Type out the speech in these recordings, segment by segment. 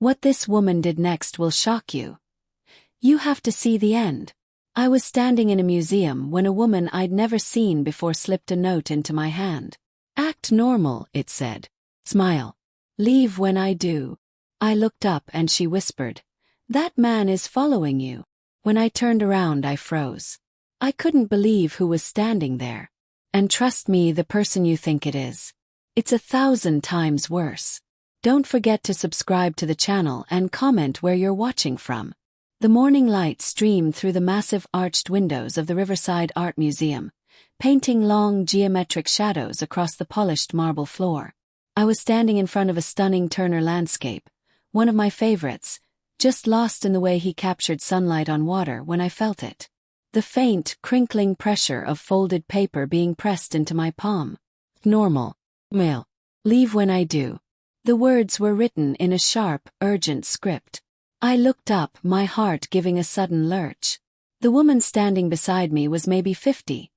What this woman did next will shock you. You have to see the end. I was standing in a museum when a woman I'd never seen before slipped a note into my hand. Act normal, it said. Smile. Leave when I do. I looked up and she whispered, "That man is following you." When I turned around, I froze. I couldn't believe who was standing there. And trust me, the person you think it is. It's 1,000 times worse. Don't forget to subscribe to the channel and comment where you're watching from. The morning light streamed through the massive arched windows of the Riverside Art Museum, painting long geometric shadows across the polished marble floor. I was standing in front of a stunning Turner landscape, one of my favorites, just lost in the way he captured sunlight on water when I felt it. The faint, crinkling pressure of folded paper being pressed into my palm. Normal. Mail. Leave when I do. The words were written in a sharp, urgent script. I looked up, my heart giving a sudden lurch. The woman standing beside me was maybe 50,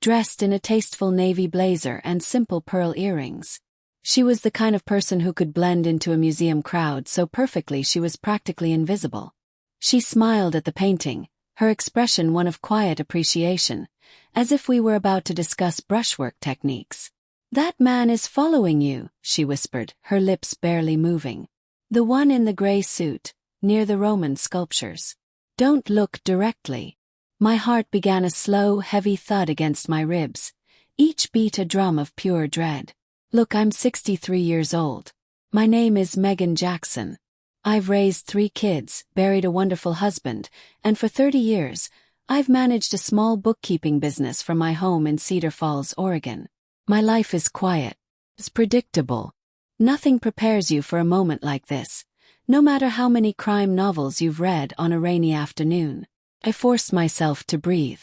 dressed in a tasteful navy blazer and simple pearl earrings. She was the kind of person who could blend into a museum crowd so perfectly she was practically invisible. She smiled at the painting, her expression one of quiet appreciation, as if we were about to discuss brushwork techniques. "That man is following you," she whispered, her lips barely moving. "The one in the gray suit, near the Roman sculptures. Don't look directly." My heart began a slow, heavy thud against my ribs, each beat a drum of pure dread. "Look, I'm 63 years old. My name is Megan Jackson. I've raised 3 kids, buried a wonderful husband, and for 30 years, I've managed a small bookkeeping business from my home in Cedar Falls, Oregon. My life is quiet. It's predictable. Nothing prepares you for a moment like this, no matter how many crime novels you've read on a rainy afternoon." I forced myself to breathe.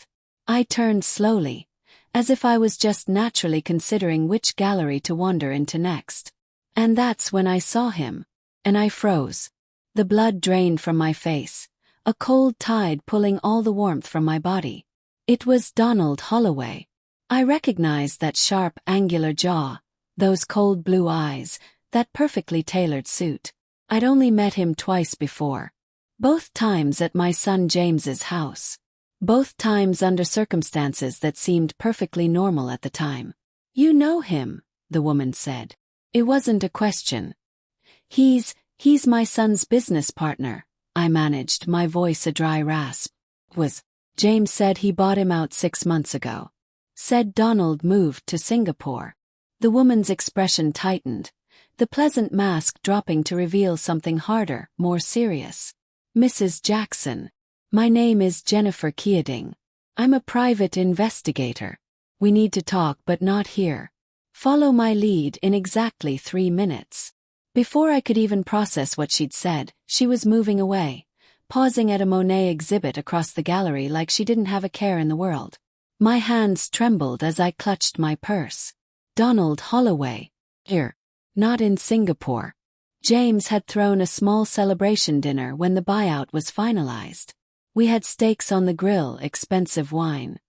I turned slowly, as if I was just naturally considering which gallery to wander into next. And that's when I saw him. And I froze. The blood drained from my face, a cold tide pulling all the warmth from my body. It was Donald Holloway. I recognized that sharp, angular jaw, those cold blue eyes, that perfectly tailored suit. I'd only met him twice before. Both times at my son James's house. Both times under circumstances that seemed perfectly normal at the time. "You know him," the woman said. It wasn't a question. He's my son's business partner," I managed, my voice a dry rasp. James said he bought him out 6 months ago. Said Donald moved to Singapore. The woman's expression tightened, the pleasant mask dropping to reveal something harder, more serious. "Mrs. Jackson. My name is Jennifer Keating. I'm a private investigator. We need to talk, but not here. Follow my lead in exactly 3 minutes." Before I could even process what she'd said, she was moving away, pausing at a Monet exhibit across the gallery like she didn't have a care in the world. My hands trembled as I clutched my purse. Donald Holloway. Here. Not in Singapore. James had thrown a small celebration dinner when the buyout was finalized. We had steaks on the grill, expensive wine.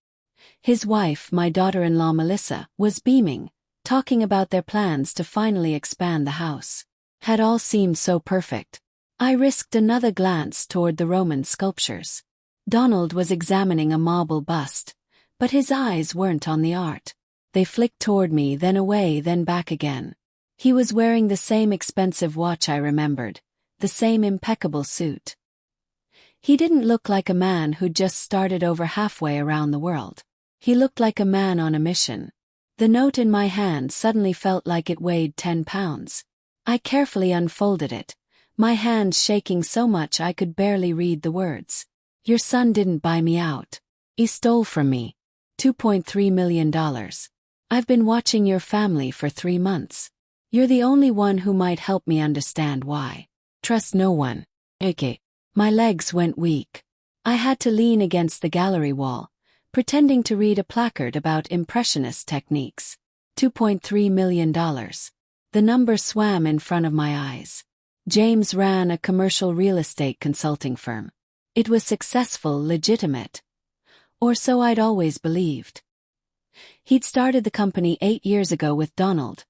His wife, my daughter-in-law Melissa, was beaming, talking about their plans to finally expand the house. Had all seemed so perfect. I risked another glance toward the Roman sculptures. Donald was examining a marble bust, but his eyes weren't on the art. They flicked toward me, then away, then back again. He was wearing the same expensive watch I remembered, the same impeccable suit. He didn't look like a man who'd just started over halfway around the world. He looked like a man on a mission. The note in my hand suddenly felt like it weighed 10 pounds. I carefully unfolded it, my hands shaking so much I could barely read the words. "Your son didn't buy me out. He stole from me. $2.3 million. I've been watching your family for 3 months. You're the only one who might help me understand why. Trust no one." Okay. My legs went weak. I had to lean against the gallery wall, pretending to read a placard about impressionist techniques. $2.3 million. The number swam in front of my eyes. James ran a commercial real estate consulting firm. It was successful, legitimate. Or so I'd always believed. He'd started the company 8 years ago with Donald,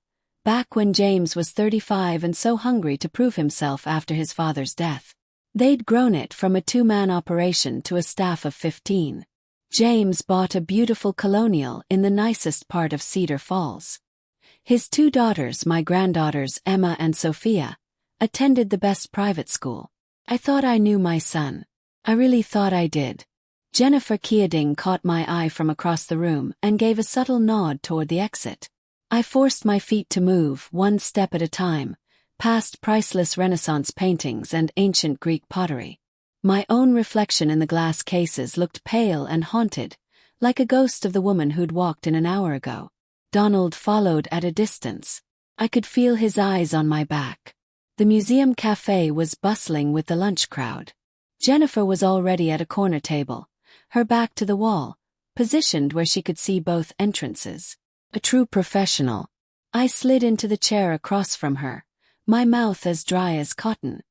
back when James was 35 and so hungry to prove himself after his father's death. They'd grown it from a two-man operation to a staff of 15. James bought a beautiful colonial in the nicest part of Cedar Falls. His two daughters, my granddaughters Emma and Sophia, attended the best private school. I thought I knew my son. I really thought I did. Jennifer Keating caught my eye from across the room and gave a subtle nod toward the exit. I forced my feet to move, one step at a time, past priceless Renaissance paintings and ancient Greek pottery. My own reflection in the glass cases looked pale and haunted, like a ghost of the woman who'd walked in an hour ago. Donald followed at a distance. I could feel his eyes on my back. The museum cafe was bustling with the lunch crowd. Jennifer was already at a corner table, her back to the wall, positioned where she could see both entrances. A true professional. I slid into the chair across from her, my mouth as dry as cotton.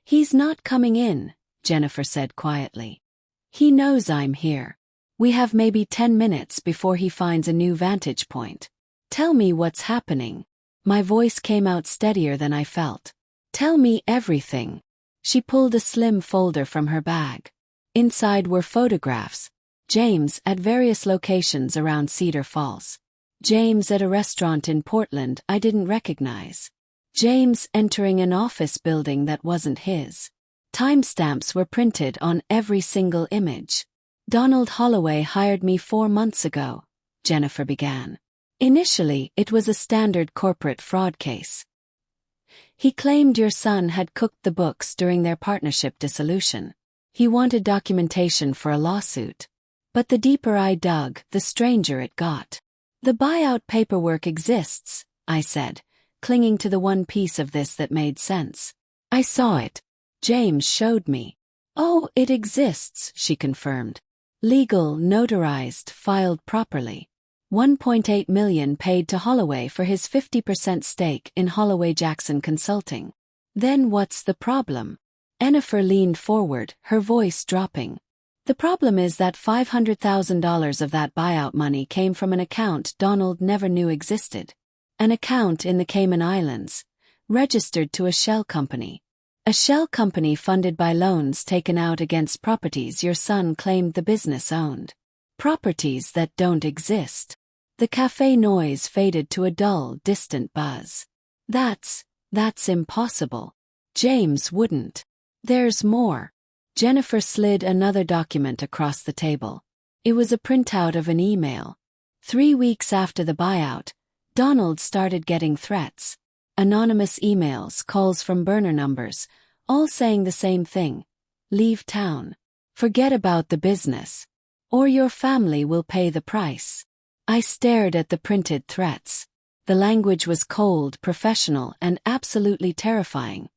"He's not coming in," Jennifer said quietly. "He knows I'm here. We have maybe 10 minutes before he finds a new vantage point. Tell me what's happening." My voice came out steadier than I felt. "Tell me everything." She pulled a slim folder from her bag. Inside were photographs. James at various locations around Cedar Falls. James at a restaurant in Portland I didn't recognize. James entering an office building that wasn't his. Timestamps were printed on every single image. "Donald Holloway hired me 4 months ago," Jennifer began. "Initially, it was a standard corporate fraud case. He claimed your son had cooked the books during their partnership dissolution. He wanted documentation for a lawsuit. But the deeper I dug, the stranger it got." "The buyout paperwork exists," I said, clinging to the one piece of this that made sense. "I saw it. James showed me." "Oh, it exists," she confirmed. "Legal, notarized, filed properly. 1.8 million paid to Holloway for his 50% stake in Holloway Jackson Consulting." "Then what's the problem?" Jennifer leaned forward, her voice dropping. "The problem is that $500,000 of that buyout money came from an account Donald never knew existed. An account in the Cayman Islands, registered to a shell company. A shell company funded by loans taken out against properties your son claimed the business owned. Properties that don't exist." The cafe noise faded to a dull, distant buzz. That's impossible. James wouldn't." "There's more." Jennifer slid another document across the table. It was a printout of an email. 3 weeks after the buyout, Donald started getting threats. Anonymous emails, calls from burner numbers, all saying the same thing. "Leave town. Forget about the business. Or your family will pay the price." I stared at the printed threats. The language was cold, professional, and absolutely terrifying.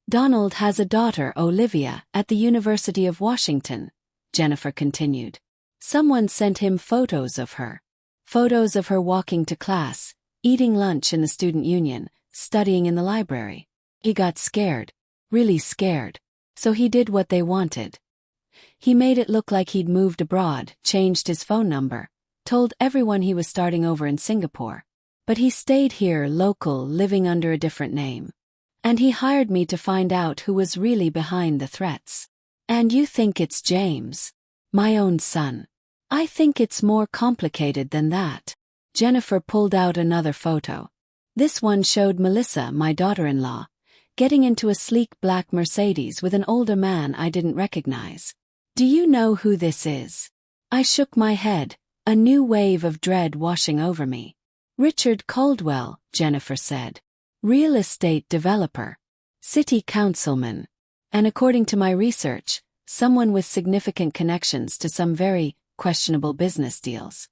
"Donald has a daughter, Olivia, at the University of Washington," Jennifer continued. "Someone sent him photos of her. Photos of her walking to class, eating lunch in the student union, studying in the library. He got scared. Really scared. So he did what they wanted. He made it look like he'd moved abroad, changed his phone number, told everyone he was starting over in Singapore. But he stayed here, local, living under a different name. And he hired me to find out who was really behind the threats." "And you think it's James?" "My own son." "I think it's more complicated than that." Jennifer pulled out another photo. This one showed Melissa, my daughter-in-law, getting into a sleek black Mercedes with an older man I didn't recognize. "Do you know who this is?" I shook my head, a new wave of dread washing over me. "Richard Caldwell," Jennifer said. "Real estate developer. City councilman. And according to my research, someone with significant connections to some very questionable business deals.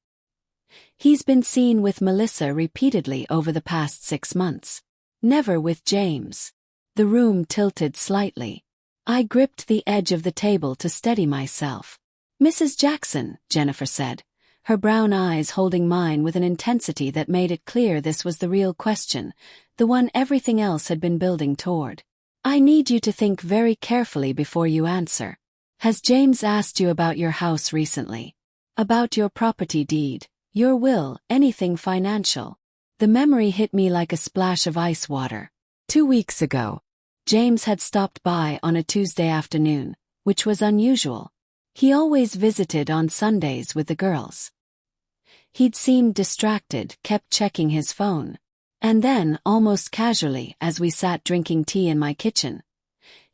He's been seen with Melissa repeatedly over the past 6 months. Never with James." The room tilted slightly. I gripped the edge of the table to steady myself. "Mrs. Jackson," Jennifer said, her brown eyes holding mine with an intensity that made it clear this was the real question, the one everything else had been building toward. "I need you to think very carefully before you answer. Has James asked you about your house recently? About your property deed, your will, anything financial?" The memory hit me like a splash of ice water. 2 weeks ago, James had stopped by on a Tuesday afternoon, which was unusual. He always visited on Sundays with the girls. He'd seemed distracted, kept checking his phone. And then, almost casually, as we sat drinking tea in my kitchen,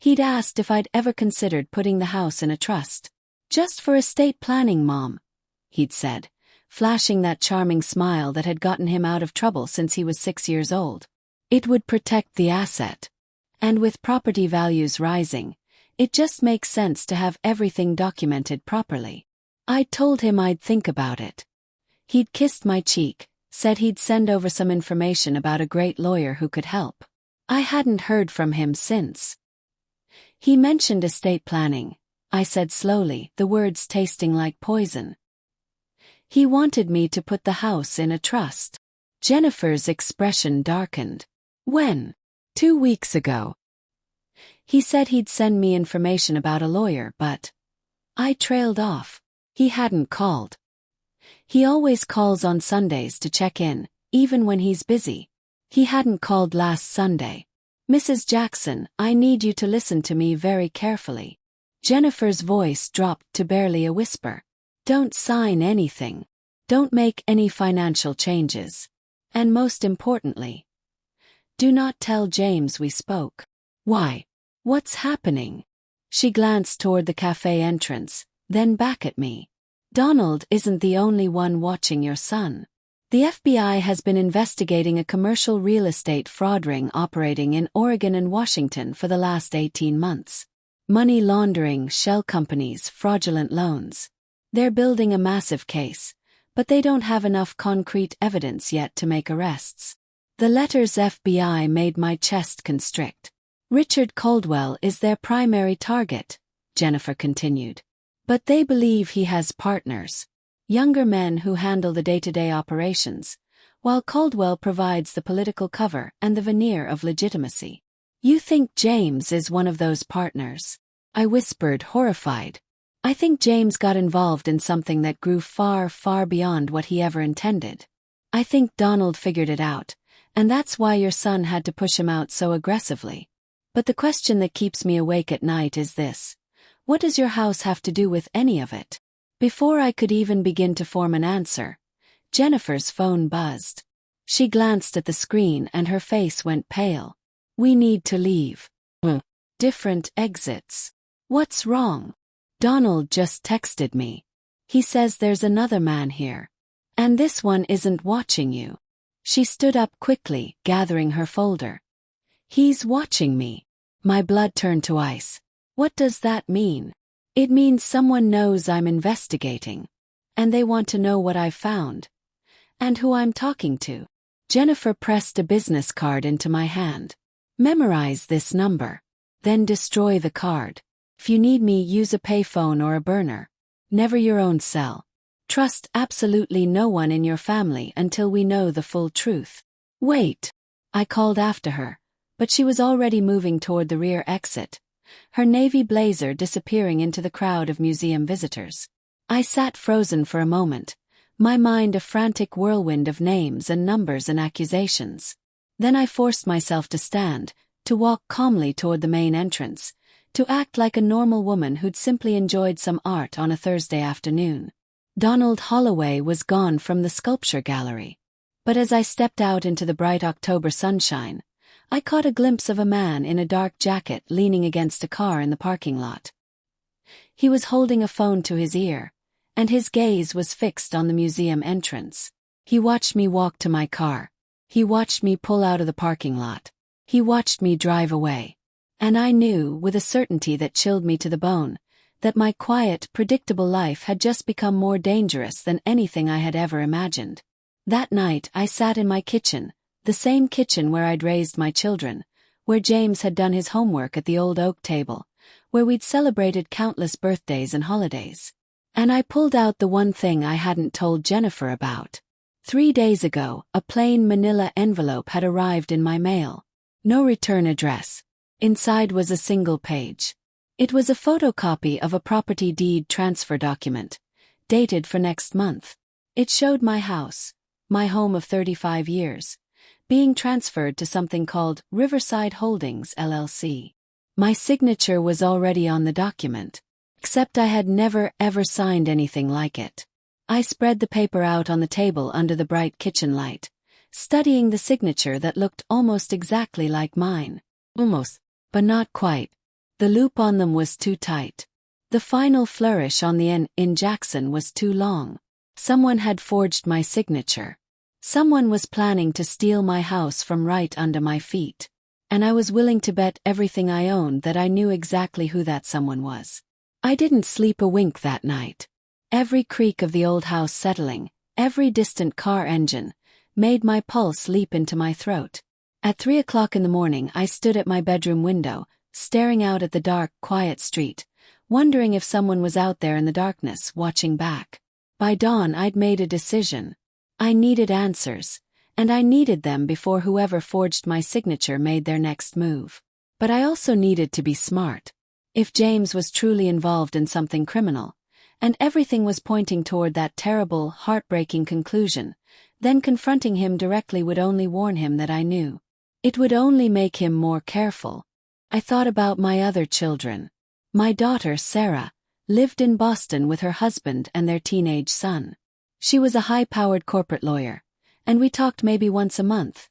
he'd asked if I'd ever considered putting the house in a trust. "Just for estate planning, Mom," he'd said, flashing that charming smile that had gotten him out of trouble since he was 6 years old. "It would protect the asset. And with property values rising, it just makes sense to have everything documented properly." I'd told him I'd think about it. He'd kissed my cheek, said he'd send over some information about a great lawyer who could help. I hadn't heard from him since. "He mentioned estate planning," I said slowly, the words tasting like poison. "He wanted me to put the house in a trust." Jennifer's expression darkened. "When?" 2 weeks ago. "He said he'd send me information about a lawyer, but..." I trailed off. He hadn't called. He always calls on Sundays to check in, even when he's busy. He hadn't called last Sunday. "Mrs. Jackson, I need you to listen to me very carefully." Jennifer's voice dropped to barely a whisper. "Don't sign anything. Don't make any financial changes. And most importantly, do not tell James we spoke." "Why? What's happening?" She glanced toward the cafe entrance, then back at me. "Donald isn't the only one watching your son. The FBI has been investigating a commercial real estate fraud ring operating in Oregon and Washington for the last 18 months. Money laundering, shell companies, fraudulent loans. They're building a massive case, but they don't have enough concrete evidence yet to make arrests." The letters FBI made my chest constrict. "Richard Caldwell is their primary target," Jennifer continued. "But they believe he has partners, younger men who handle the day-to-day operations, while Caldwell provides the political cover and the veneer of legitimacy." "You think James is one of those partners?" I whispered, horrified. "I think James got involved in something that grew far, far beyond what he ever intended. I think Donald figured it out, and that's why your son had to push him out so aggressively. But the question that keeps me awake at night is this: what does your house have to do with any of it?" Before I could even begin to form an answer, Jennifer's phone buzzed. She glanced at the screen and her face went pale. "We need to leave." "Different exits." "What's wrong?" "Donald just texted me. He says there's another man here. And this one isn't watching you." She stood up quickly, gathering her folder. "He's watching me." My blood turned to ice. What does that mean? It means someone knows I'm investigating. And they want to know what I've found. And who I'm talking to. Jennifer pressed a business card into my hand. "Memorize this number. Then destroy the card. If you need me, use a payphone or a burner. Never your own cell. Trust absolutely no one in your family until we know the full truth." "Wait," I called after her, but she was already moving toward the rear exit, her navy blazer disappearing into the crowd of museum visitors. I sat frozen for a moment, my mind a frantic whirlwind of names and numbers and accusations. Then I forced myself to stand, to walk calmly toward the main entrance, to act like a normal woman who'd simply enjoyed some art on a Thursday afternoon. Donald Holloway was gone from the sculpture gallery. But as I stepped out into the bright October sunshine, I caught a glimpse of a man in a dark jacket leaning against a car in the parking lot. He was holding a phone to his ear, and his gaze was fixed on the museum entrance. He watched me walk to my car. He watched me pull out of the parking lot. He watched me drive away. And I knew, with a certainty that chilled me to the bone, that my quiet, predictable life had just become more dangerous than anything I had ever imagined. That night I sat in my kitchen, the same kitchen where I'd raised my children, where James had done his homework at the old oak table, where we'd celebrated countless birthdays and holidays. And I pulled out the one thing I hadn't told Jennifer about. 3 days ago, a plain manila envelope had arrived in my mail. No return address. Inside was a single page. It was a photocopy of a property deed transfer document, dated for next month. It showed my house, my home of 35 years, being transferred to something called Riverside Holdings LLC. My signature was already on the document, except I had never ever signed anything like it. I spread the paper out on the table under the bright kitchen light, studying the signature that looked almost exactly like mine. Almost, but not quite. The loop on them was too tight. The final flourish on the N in Jackson was too long. Someone had forged my signature. Someone was planning to steal my house from right under my feet. And I was willing to bet everything I owned that I knew exactly who that someone was. I didn't sleep a wink that night. Every creak of the old house settling, every distant car engine, made my pulse leap into my throat. At 3 o'clock in the morning I stood at my bedroom window, staring out at the dark, quiet street, wondering if someone was out there in the darkness watching back. By dawn I'd made a decision. I needed answers, and I needed them before whoever forged my signature made their next move. But I also needed to be smart. If James was truly involved in something criminal, and everything was pointing toward that terrible, heartbreaking conclusion, then confronting him directly would only warn him that I knew. It would only make him more careful. I thought about my other children. My daughter, Sarah, lived in Boston with her husband and their teenage son. She was a high-powered corporate lawyer, and we talked maybe once a month.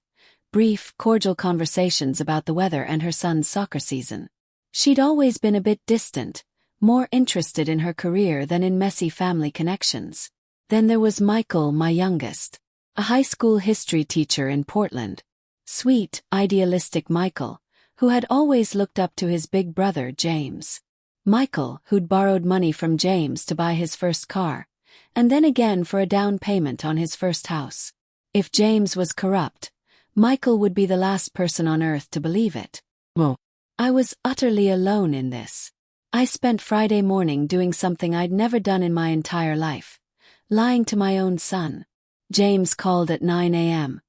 Brief, cordial conversations about the weather and her son's soccer season. She'd always been a bit distant, more interested in her career than in messy family connections. Then there was Michael, my youngest, a high school history teacher in Portland. Sweet, idealistic Michael, who had always looked up to his big brother James. Michael, who'd borrowed money from James to buy his first car, and then again for a down payment on his first house. If James was corrupt, Michael would be the last person on earth to believe it. Well, I was utterly alone in this. I spent Friday morning doing something I'd never done in my entire life, lying to my own son. James called at 9 a.m.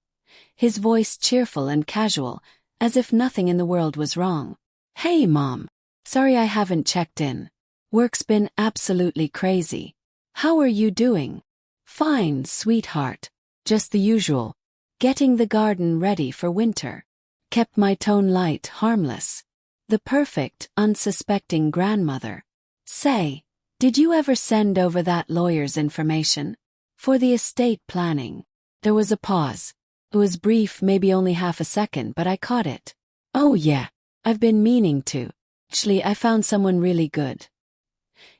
His voice cheerful and casual, as if nothing in the world was wrong. "Hey, Mom. Sorry I haven't checked in. Work's been absolutely crazy. How are you doing?" "Fine, sweetheart. Just the usual. Getting the garden ready for winter." Kept my tone light, harmless. The perfect, unsuspecting grandmother. "Say, did you ever send over that lawyer's information? For the estate planning?" There was a pause. It was brief, maybe only half a second, but I caught it. "Oh yeah, I've been meaning to. Actually, I found someone really good.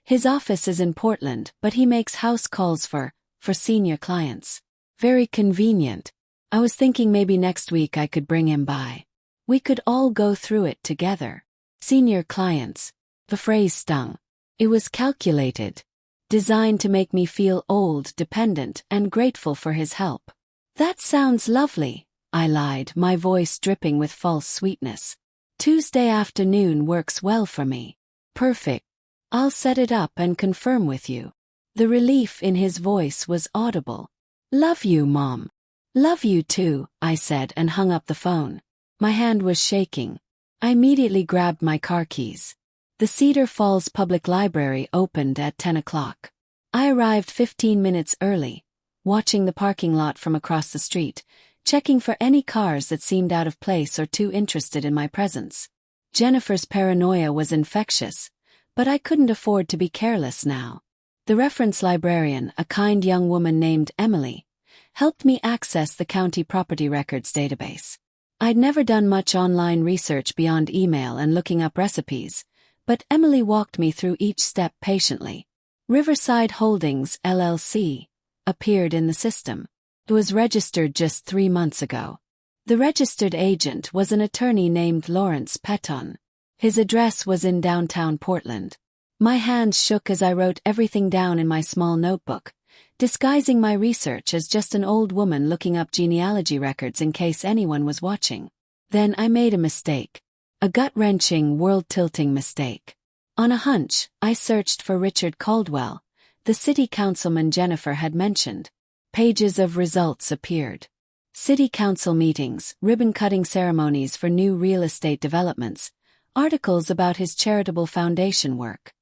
His office is in Portland, but he makes house calls for senior clients. Very convenient. I was thinking maybe next week I could bring him by. We could all go through it together." Senior clients. The phrase stung. It was calculated. Designed to make me feel old, dependent, and grateful for his help. "That sounds lovely," I lied, my voice dripping with false sweetness. "Tuesday afternoon works well for me." "Perfect. I'll set it up and confirm with you." The relief in his voice was audible. "Love you, Mom." "Love you too," I said and hung up the phone. My hand was shaking. I immediately grabbed my car keys. The Cedar Falls Public Library opened at 10 o'clock. I arrived 15 minutes early, watching the parking lot from across the street, checking for any cars that seemed out of place or too interested in my presence. Jennifer's paranoia was infectious, but I couldn't afford to be careless now. The reference librarian, a kind young woman named Emily, helped me access the county property records database. I'd never done much online research beyond email and looking up recipes, but Emily walked me through each step patiently. Riverside Holdings, LLC, appeared in the system. It was registered just 3 months ago. The registered agent was an attorney named Lawrence Petton. His address was in downtown Portland. My hands shook as I wrote everything down in my small notebook, disguising my research as just an old woman looking up genealogy records in case anyone was watching. Then I made a mistake. A gut-wrenching, world-tilting mistake. On a hunch, I searched for Richard Caldwell, the city councilman Jennifer had mentioned. Pages of results appeared. City council meetings, ribbon-cutting ceremonies for new real estate developments, articles about his charitable foundation work.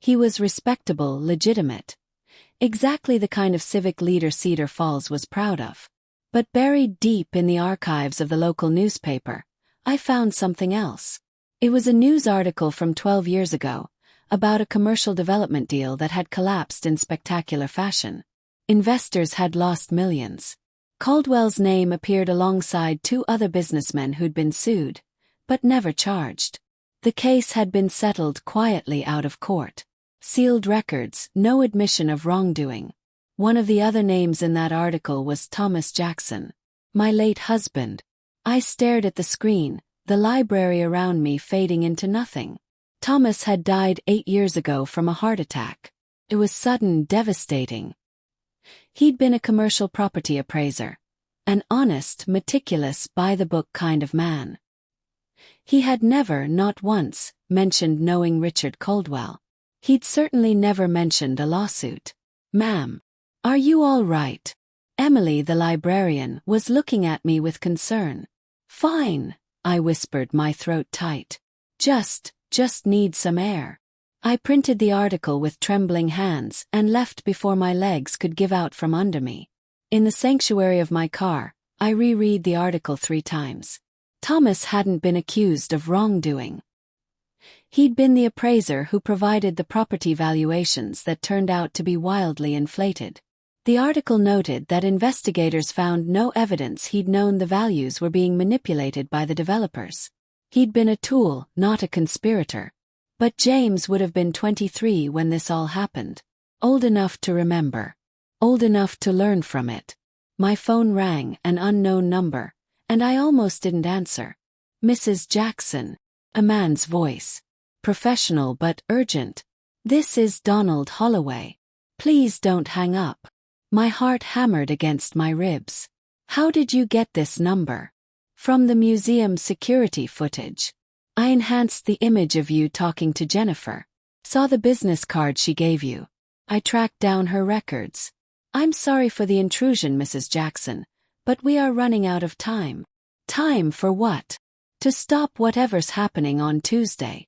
He was respectable, legitimate. Exactly the kind of civic leader Cedar Falls was proud of. But buried deep in the archives of the local newspaper, I found something else. It was a news article from 12 years ago, about a commercial development deal that had collapsed in spectacular fashion. Investors had lost millions. Caldwell's name appeared alongside 2 other businessmen who'd been sued, but never charged. The case had been settled quietly out of court. Sealed records, no admission of wrongdoing. One of the other names in that article was Thomas Jackson, my late husband. I stared at the screen, the library around me fading into nothing. Thomas had died 8 years ago from a heart attack. It was sudden, devastating. He'd been a commercial property appraiser. An honest, meticulous, by-the-book kind of man. He had never, not once, mentioned knowing Richard Caldwell. He'd certainly never mentioned a lawsuit. "Ma'am, are you all right?" Emily, the librarian, was looking at me with concern. "Fine," I whispered, my throat tight. Just need some air." I printed the article with trembling hands and left before my legs could give out from under me. In the sanctuary of my car, I reread the article 3 times. Thomas hadn't been accused of wrongdoing. He'd been the appraiser who provided the property valuations that turned out to be wildly inflated. The article noted that investigators found no evidence he'd known the values were being manipulated by the developers. He'd been a tool, not a conspirator. But James would have been 23 when this all happened. Old enough to remember. Old enough to learn from it. My phone rang, an unknown number, and I almost didn't answer. "Mrs. Jackson." A man's voice. Professional but urgent. "This is Donald Holloway. Please don't hang up." My heart hammered against my ribs. "How did you get this number?" "From the museum security footage. I enhanced the image of you talking to Jennifer. Saw the business card she gave you. I tracked down her records. I'm sorry for the intrusion, Mrs. Jackson, but we are running out of time." "Time for what?" "To stop whatever's happening on Tuesday."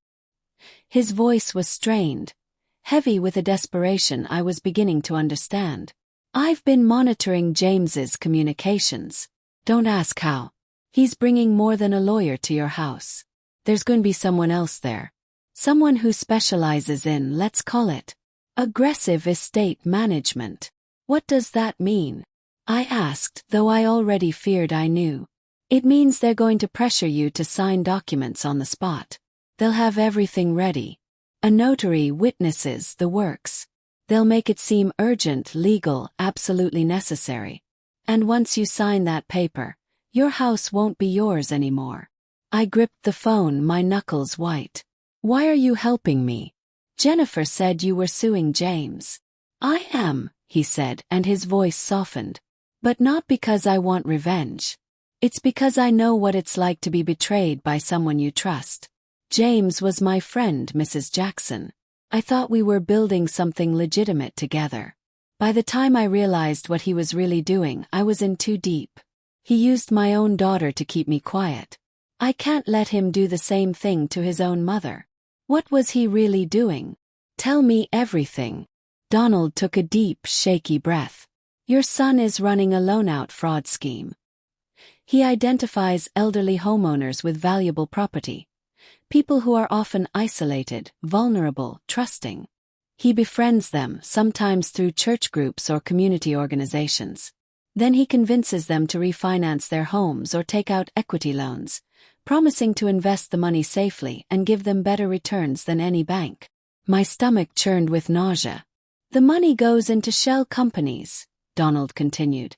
His voice was strained, heavy with a desperation I was beginning to understand. "I've been monitoring James's communications. Don't ask how. He's bringing more than a lawyer to your house. There's going to be someone else there. Someone who specializes in, let's call it, aggressive estate management." "What does that mean?" I asked, though I already feared I knew. "It means they're going to pressure you to sign documents on the spot. They'll have everything ready. A notary, witnesses, the works. They'll make it seem urgent, legal, absolutely necessary. And once you sign that paper, your house won't be yours anymore." I gripped the phone, my knuckles white. "Why are you helping me?" "Jennifer said you were suing James." "I am," he said, and his voice softened. "But not because I want revenge. It's because I know what it's like to be betrayed by someone you trust. James was my friend, Mrs. Jackson. I thought we were building something legitimate together. By the time I realized what he was really doing, I was in too deep. He used my own daughter to keep me quiet. I can't let him do the same thing to his own mother." "What was he really doing? Tell me everything." Donald took a deep, shaky breath. "Your son is running a loan-out fraud scheme. He identifies elderly homeowners with valuable property. People who are often isolated, vulnerable, trusting. He befriends them, sometimes through church groups or community organizations. Then he convinces them to refinance their homes or take out equity loans, promising to invest the money safely and give them better returns than any bank." My stomach churned with nausea. "The money goes into shell companies," Donald continued,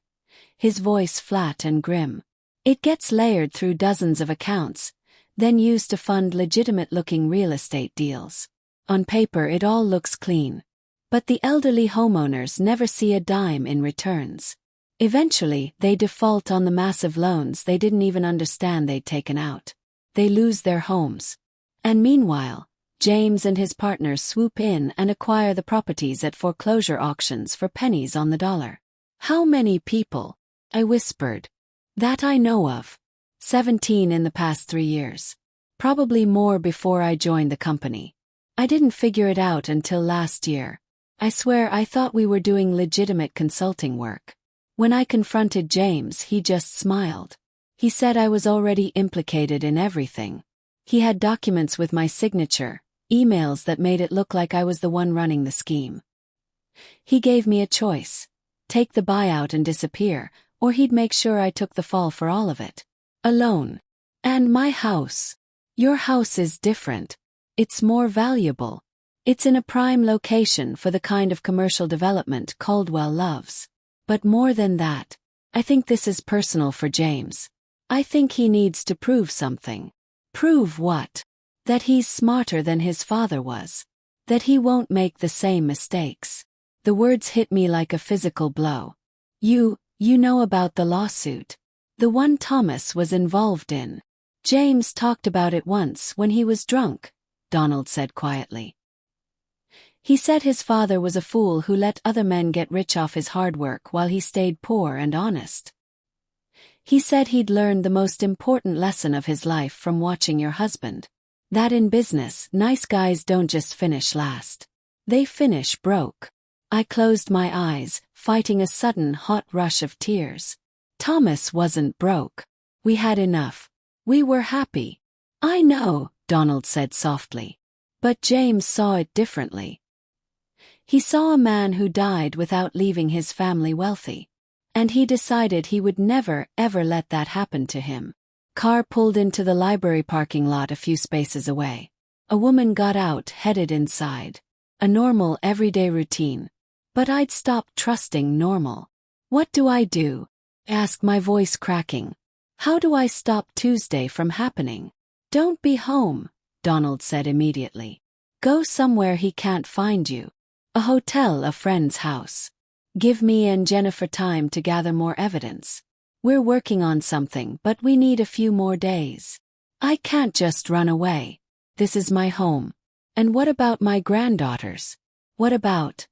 his voice flat and grim. "It gets layered through dozens of accounts, then used to fund legitimate-looking real estate deals. On paper it all looks clean. But the elderly homeowners never see a dime in returns. Eventually, they default on the massive loans they didn't even understand they'd taken out. They lose their homes. And meanwhile, James and his partners swoop in and acquire the properties at foreclosure auctions for pennies on the dollar." "How many people?" I whispered. "That I know of. 17 in the past 3 years. Probably more before I joined the company. I didn't figure it out until last year. I swear I thought we were doing legitimate consulting work. When I confronted James, he just smiled. He said I was already implicated in everything. He had documents with my signature, emails that made it look like I was the one running the scheme. He gave me a choice: take the buyout and disappear, or he'd make sure I took the fall for all of it. Alone. And my house. Your house is different. It's more valuable. It's in a prime location for the kind of commercial development Caldwell loves. But more than that, I think this is personal for James. I think he needs to prove something. Prove what? That he's smarter than his father was. That he won't make the same mistakes. The words hit me like a physical blow. You know about the lawsuit. The one Thomas was involved in. James talked about it once when he was drunk, Donald said quietly. He said his father was a fool who let other men get rich off his hard work while he stayed poor and honest. He said he'd learned the most important lesson of his life from watching your husband. That in business, nice guys don't just finish last. They finish broke. I closed my eyes, fighting a sudden hot rush of tears. Thomas wasn't broke. We had enough. We were happy. I know, Donald said softly. But James saw it differently. He saw a man who died without leaving his family wealthy. And he decided he would never, ever let that happen to him. Car pulled into the library parking lot a few spaces away. A woman got out, headed inside. A normal, everyday routine. But I'd stopped trusting normal. What do I do? Asked, my voice cracking. How do I stop Tuesday from happening? Don't be home, Donald said immediately. Go somewhere he can't find you. A hotel, a friend's house. Give me and Jennifer time to gather more evidence. We're working on something, but we need a few more days. I can't just run away. This is my home. And what about my granddaughters? What about?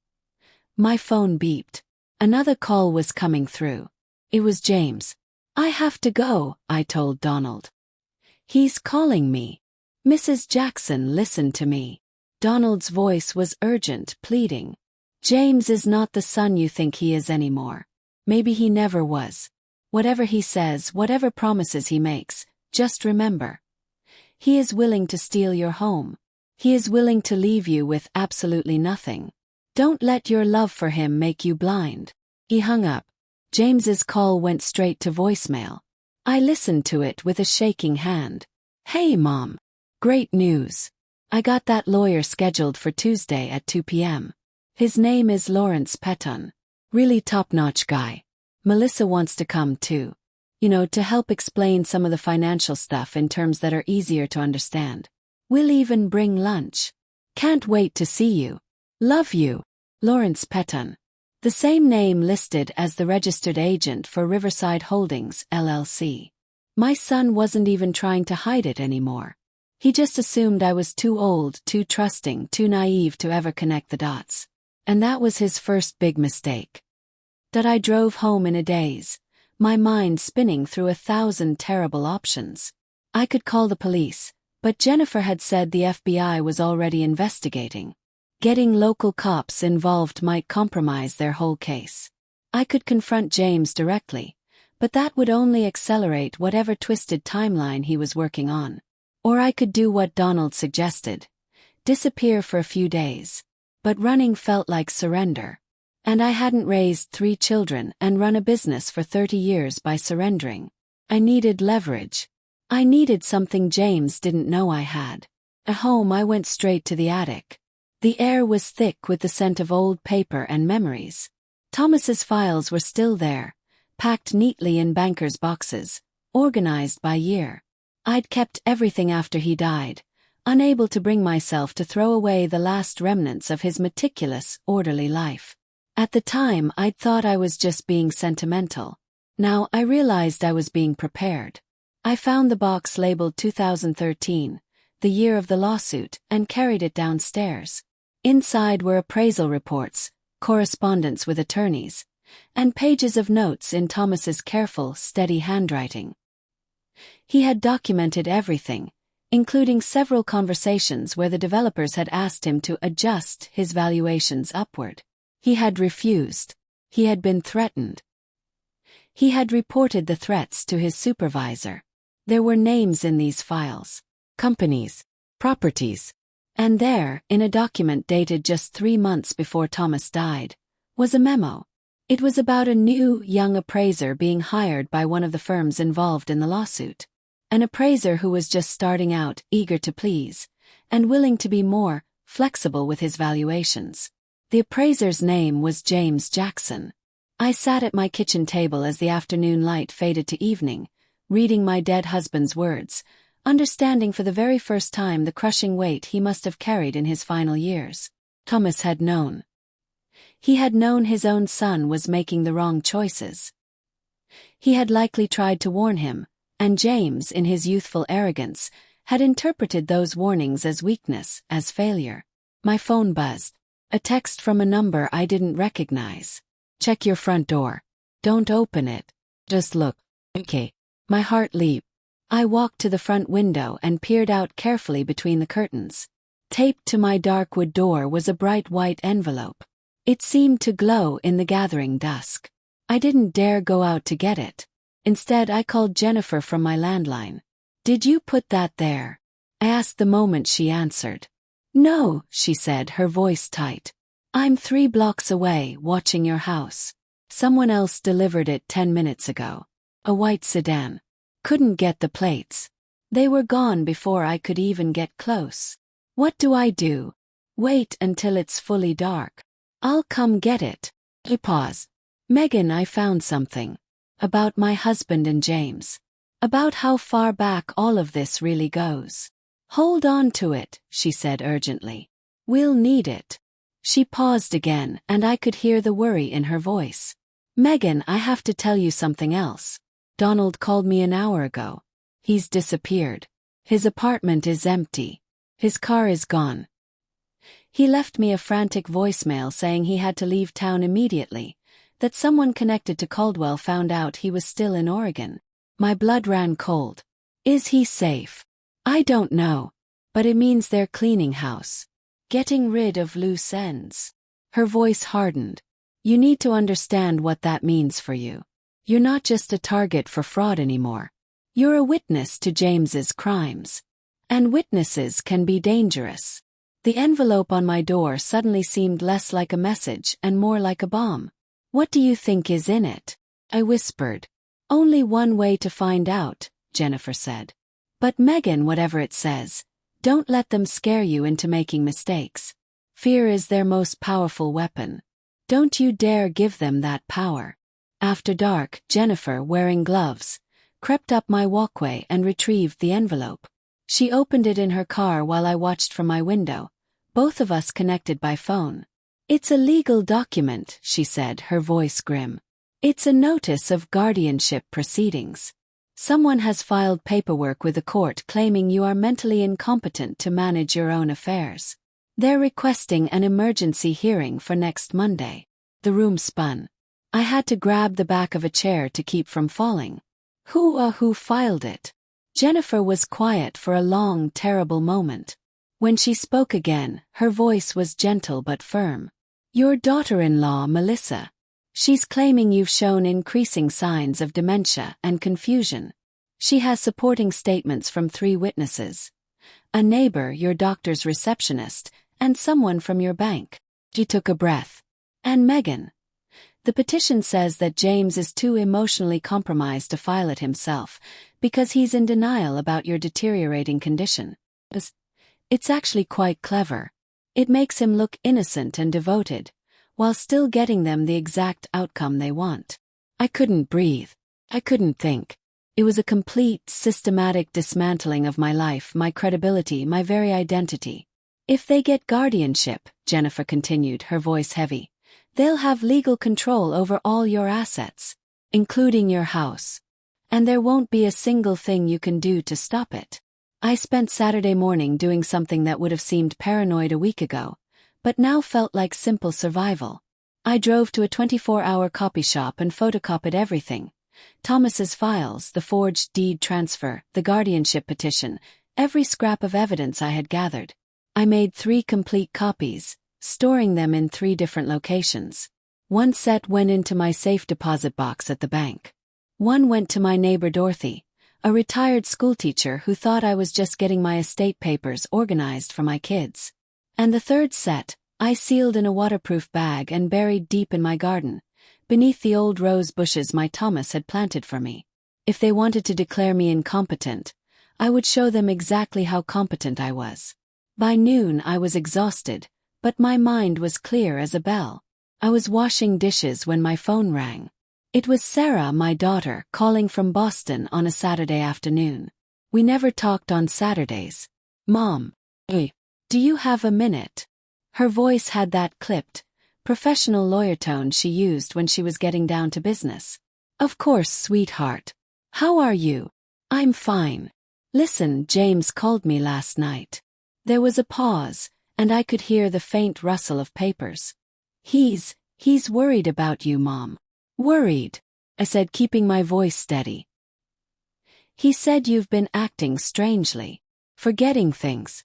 My phone beeped. Another call was coming through. It was James. I have to go, I told Donald. He's calling me. Mrs. Jackson, listen to me. Donald's voice was urgent, pleading. James is not the son you think he is anymore. Maybe he never was. Whatever he says, whatever promises he makes, just remember. He is willing to steal your home. He is willing to leave you with absolutely nothing. Don't let your love for him make you blind. He hung up. James's call went straight to voicemail. I listened to it with a shaking hand. Hey, Mom. Great news. I got that lawyer scheduled for Tuesday at 2 p.m. His name is Lawrence Petton. Really top-notch guy. Melissa wants to come too. To help explain some of the financial stuff in terms that are easier to understand. We'll even bring lunch. Can't wait to see you. Love you. Lawrence Petton. The same name listed as the registered agent for Riverside Holdings, LLC. My son wasn't even trying to hide it anymore. He just assumed I was too old, too trusting, too naive to ever connect the dots. And that was his first big mistake. That I drove home in a daze, my mind spinning through 1,000 terrible options. I could call the police, but Jennifer had said the FBI was already investigating. Getting local cops involved might compromise their whole case. I could confront James directly, but that would only accelerate whatever twisted timeline he was working on. Or I could do what Donald suggested. Disappear for a few days. But running felt like surrender. And I hadn't raised 3 children and run a business for 30 years by surrendering. I needed leverage. I needed something James didn't know I had. At home, I went straight to the attic. The air was thick with the scent of old paper and memories. Thomas's files were still there, packed neatly in bankers' boxes, organized by year. I'd kept everything after he died, unable to bring myself to throw away the last remnants of his meticulous, orderly life. At the time, I'd thought I was just being sentimental. Now I realized I was being prepared. I found the box labeled 2013, the year of the lawsuit, and carried it downstairs. Inside were appraisal reports, correspondence with attorneys, and pages of notes in Thomas's careful, steady handwriting. He had documented everything, including several conversations where the developers had asked him to adjust his valuations upward. He had refused. He had been threatened. He had reported the threats to his supervisor. There were names in these files, companies, properties, and there, in a document dated just 3 months before Thomas died, was a memo. It was about a new, young appraiser being hired by one of the firms involved in the lawsuit. An appraiser who was just starting out, eager to please, and willing to be more flexible with his valuations. The appraiser's name was James Jackson. I sat at my kitchen table as the afternoon light faded to evening, reading my dead husband's words, understanding for the very first time the crushing weight he must have carried in his final years. Thomas had known. He had known his own son was making the wrong choices. He had likely tried to warn him, and James, in his youthful arrogance, had interpreted those warnings as weakness, as failure. My phone buzzed. A text from a number I didn't recognize. Check your front door. Don't open it. Just look. Okay. My heart leaped. I walked to the front window and peered out carefully between the curtains. Taped to my dark wood door was a bright white envelope. It seemed to glow in the gathering dusk. I didn't dare go out to get it. Instead, I called Jennifer from my landline. "Did you put that there?" I asked the moment she answered. "No," she said, her voice tight. "I'm 3 blocks away, watching your house. Someone else delivered it 10 minutes ago. A white sedan. Couldn't get the plates. They were gone before I could even get close. What do I do? Wait until it's fully dark. I'll come get it." He paused. "Megan, I found something. About my husband and James. About how far back all of this really goes. Hold on to it," she said urgently. "We'll need it." She paused again, and I could hear the worry in her voice. "Megan, I have to tell you something else. Donald called me an hour ago. He's disappeared. His apartment is empty. His car is gone. He left me a frantic voicemail saying he had to leave town immediately, that someone connected to Caldwell found out he was still in Oregon." My blood ran cold. "Is he safe?" "I don't know. But it means they're cleaning house. Getting rid of loose ends." Her voice hardened. "You need to understand what that means for you. You're not just a target for fraud anymore. You're a witness to James's crimes. And witnesses can be dangerous." The envelope on my door suddenly seemed less like a message and more like a bomb. "What do you think is in it?" I whispered. "Only one way to find out," Jennifer said. "But Megan, whatever it says, don't let them scare you into making mistakes. Fear is their most powerful weapon. Don't you dare give them that power." After dark, Jennifer, wearing gloves, crept up my walkway and retrieved the envelope. She opened it in her car while I watched from my window, both of us connected by phone. "It's a legal document," she said, her voice grim. "It's a notice of guardianship proceedings. Someone has filed paperwork with the court claiming you are mentally incompetent to manage your own affairs. They're requesting an emergency hearing for next Monday." The room spun. I had to grab the back of a chair to keep from falling. Who filed it?" Jennifer was quiet for a long, terrible moment. When she spoke again, her voice was gentle but firm. "Your daughter-in-law, Melissa. She's claiming you've shown increasing signs of dementia and confusion. She has supporting statements from 3 witnesses. A neighbor, your doctor's receptionist, and someone from your bank." She took a breath. "And Megan. The petition says that James is too emotionally compromised to file it himself because he's in denial about your deteriorating condition. It's actually quite clever. It makes him look innocent and devoted, while still getting them the exact outcome they want." I couldn't breathe. I couldn't think. It was a complete, systematic dismantling of my life, my credibility, my very identity. "If they get guardianship," Jennifer continued, her voice heavy, "they'll have legal control over all your assets, including your house. And there won't be a single thing you can do to stop it." I spent Saturday morning doing something that would have seemed paranoid a week ago, but now felt like simple survival. I drove to a 24-hour copy shop and photocopied everything. Thomas's files, the forged deed transfer, the guardianship petition, every scrap of evidence I had gathered. I made 3 complete copies, storing them in 3 different locations. One set went into my safe deposit box at the bank. One went to my neighbor Dorothy, a retired schoolteacher who thought I was just getting my estate papers organized for my kids. And the third set, I sealed in a waterproof bag and buried deep in my garden, beneath the old rose bushes my Thomas had planted for me. If they wanted to declare me incompetent, I would show them exactly how competent I was. By noon I was exhausted, but my mind was clear as a bell. I was washing dishes when my phone rang. It was Sarah, my daughter, calling from Boston on a Saturday afternoon. We never talked on Saturdays. Mom, hey, do you have a minute? Her voice had that clipped, professional lawyer tone she used when she was getting down to business. Of course, sweetheart. How are you? I'm fine. Listen, James called me last night. There was a pause, and I could hear the faint rustle of papers. He's worried about you, Mom. Worried? I said, keeping my voice steady. He said you've been acting strangely, forgetting things.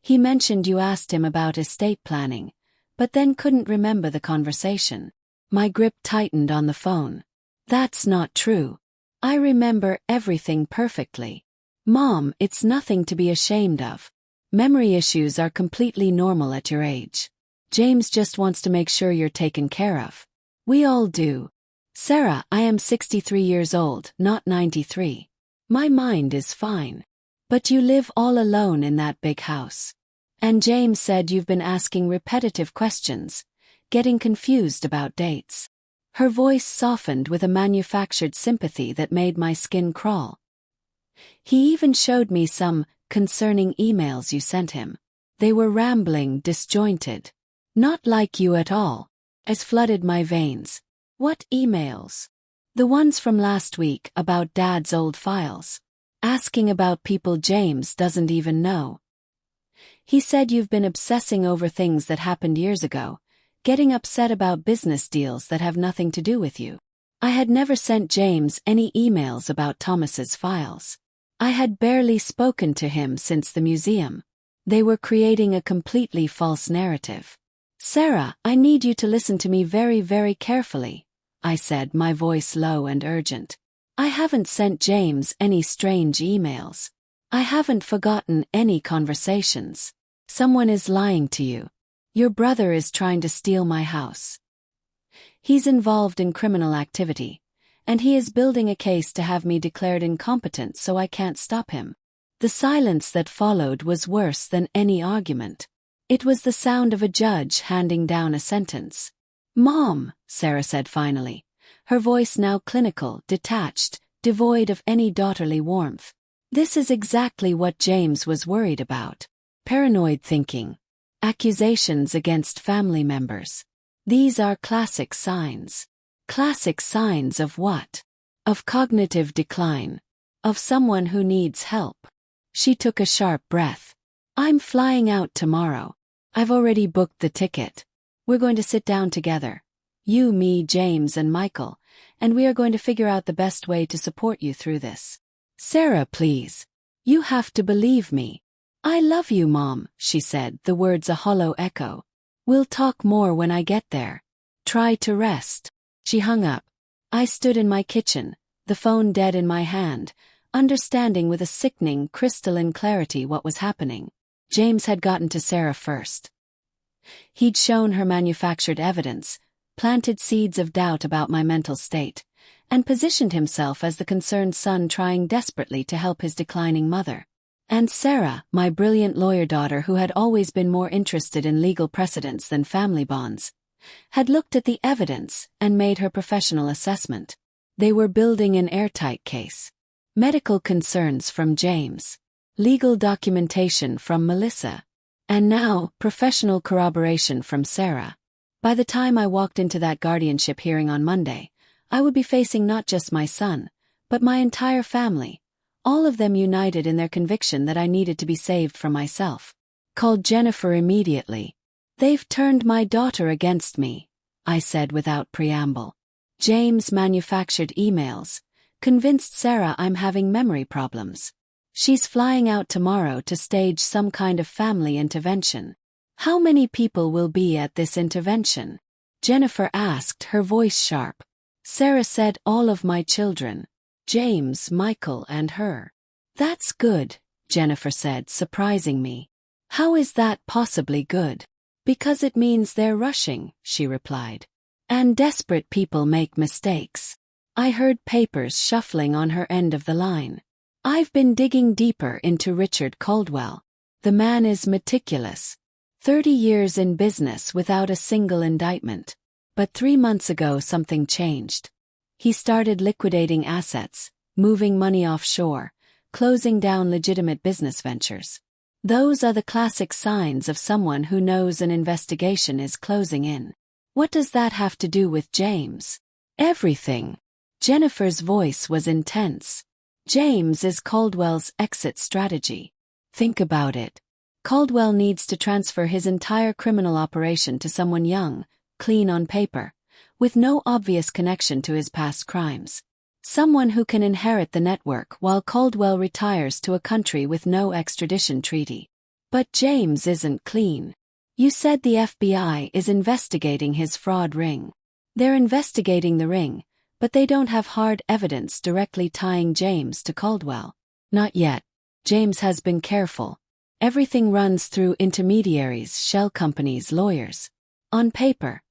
He mentioned you asked him about estate planning, but then couldn't remember the conversation. My grip tightened on the phone. That's not true. I remember everything perfectly. Mom, it's nothing to be ashamed of. Memory issues are completely normal at your age. James just wants to make sure you're taken care of. We all do. Sarah, I am 63 years old, not 93. My mind is fine. But you live all alone in that big house. And James said you've been asking repetitive questions, getting confused about dates. Her voice softened with a manufactured sympathy that made my skin crawl. He even showed me some concerning emails you sent him. They were rambling, disjointed. Not like you at all. As flooded my veins. What emails? The ones from last week about Dad's old files. Asking about people James doesn't even know. He said you've been obsessing over things that happened years ago, getting upset about business deals that have nothing to do with you. I had never sent James any emails about Thomas's files. I had barely spoken to him since the museum. They were creating a completely false narrative. Sarah, I need you to listen to me very, very carefully, I said, my voice low and urgent. I haven't sent James any strange emails. I haven't forgotten any conversations. Someone is lying to you. Your brother is trying to steal my house. He's involved in criminal activity, and he is building a case to have me declared incompetent so I can't stop him. The silence that followed was worse than any argument. It was the sound of a judge handing down a sentence. Mom, Sarah said finally, her voice now clinical, detached, devoid of any daughterly warmth. This is exactly what James was worried about. Paranoid thinking. Accusations against family members. These are classic signs. Classic signs of what? Of cognitive decline. Of someone who needs help. She took a sharp breath. I'm flying out tomorrow. I've already booked the ticket. We're going to sit down together. You, me, James, and Michael, and we are going to figure out the best way to support you through this. Sarah, please. You have to believe me. I love you, Mom, she said, the words a hollow echo. We'll talk more when I get there. Try to rest. She hung up. I stood in my kitchen, the phone dead in my hand, understanding with a sickening, crystalline clarity what was happening. James had gotten to Sarah first. He'd shown her manufactured evidence, planted seeds of doubt about my mental state, and positioned himself as the concerned son trying desperately to help his declining mother. And Sarah, my brilliant lawyer daughter who had always been more interested in legal precedents than family bonds, had looked at the evidence and made her professional assessment. They were building an airtight case. Medical concerns from James. Legal documentation from Melissa. And now, professional corroboration from Sarah. By the time I walked into that guardianship hearing on Monday, I would be facing not just my son, but my entire family, all of them united in their conviction that I needed to be saved from myself. Called Jennifer immediately. They've turned my daughter against me, I said without preamble. James manufactured emails, convinced Sarah I'm having memory problems. She's flying out tomorrow to stage some kind of family intervention. How many people will be at this intervention? Jennifer asked, her voice sharp. Sarah said all of my children. James, Michael, and her. That's good, Jennifer said, surprising me. How is that possibly good? Because it means they're rushing, she replied. And desperate people make mistakes. I heard papers shuffling on her end of the line. I've been digging deeper into Richard Caldwell. The man is meticulous. 30 years in business without a single indictment. But 3 months ago something changed. He started liquidating assets, moving money offshore, closing down legitimate business ventures. Those are the classic signs of someone who knows an investigation is closing in. What does that have to do with James? Everything. Jennifer's voice was intense. James is Caldwell's exit strategy. Think about it. Caldwell needs to transfer his entire criminal operation to someone young, clean on paper, with no obvious connection to his past crimes. Someone who can inherit the network while Caldwell retires to a country with no extradition treaty. But James isn't clean. You said the FBI is investigating his fraud ring. They're investigating the ring, but they don't have hard evidence directly tying James to Caldwell. Not yet. James has been careful. Everything runs through intermediaries, shell companies, lawyers. On paper,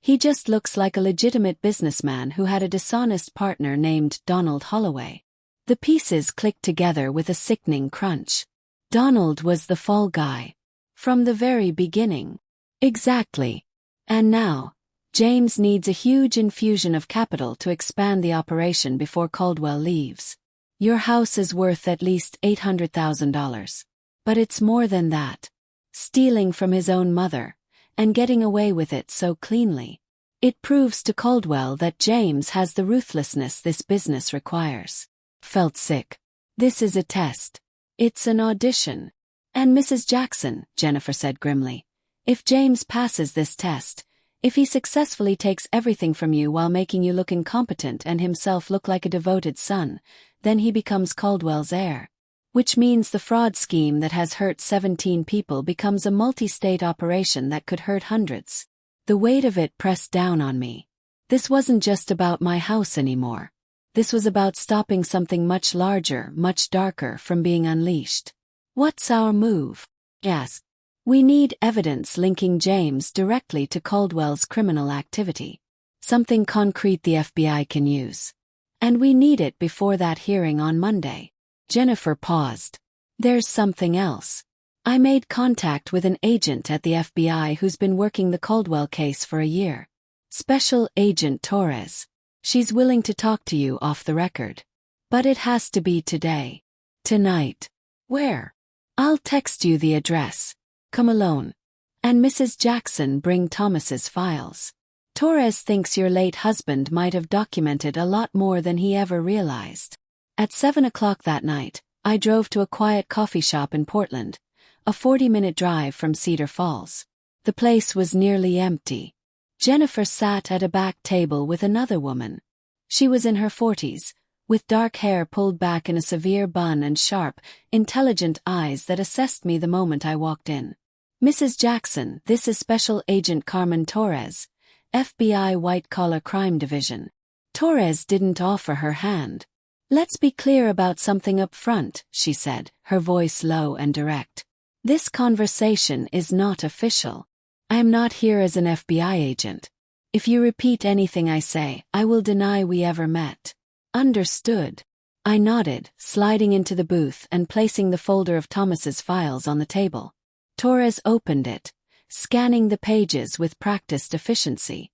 he just looks like a legitimate businessman who had a dishonest partner named Donald Holloway. The pieces clicked together with a sickening crunch. Donald was the fall guy. From the very beginning. Exactly. And now, James needs a huge infusion of capital to expand the operation before Caldwell leaves. Your house is worth at least $800,000. But it's more than that. Stealing from his own mother, and getting away with it so cleanly. It proves to Caldwell that James has the ruthlessness this business requires. Felt sick. This is a test. It's an audition. And Mrs. Jackson, Jennifer said grimly, if James passes this test, if he successfully takes everything from you while making you look incompetent and himself look like a devoted son, then he becomes Caldwell's heir. Which means the fraud scheme that has hurt 17 people becomes a multi-state operation that could hurt hundreds. The weight of it pressed down on me. This wasn't just about my house anymore. This was about stopping something much larger, much darker from being unleashed. What's our move? Yes. We need evidence linking James directly to Caldwell's criminal activity. Something concrete the FBI can use. And we need it before that hearing on Monday. Jennifer paused. There's something else. I made contact with an agent at the FBI who's been working the Caldwell case for a year. Special Agent Torres. She's willing to talk to you off the record. But it has to be today. Tonight. Where? I'll text you the address. Come alone. And Mrs. Jackson, bring Thomas's files. Torres thinks your late husband might have documented a lot more than he ever realized. At 7 o'clock that night, I drove to a quiet coffee shop in Portland, a 40-minute drive from Cedar Falls. The place was nearly empty. Jennifer sat at a back table with another woman. She was in her 40s, with dark hair pulled back in a severe bun and sharp, intelligent eyes that assessed me the moment I walked in. Mrs. Jackson, this is Special Agent Carmen Torres, FBI White Collar Crime Division. Torres didn't offer her hand. Let's be clear about something up front, she said, her voice low and direct. This conversation is not official. I am not here as an FBI agent. If you repeat anything I say, I will deny we ever met. Understood. I nodded, sliding into the booth and placing the folder of Thomas's files on the table. Torres opened it, scanning the pages with practiced efficiency.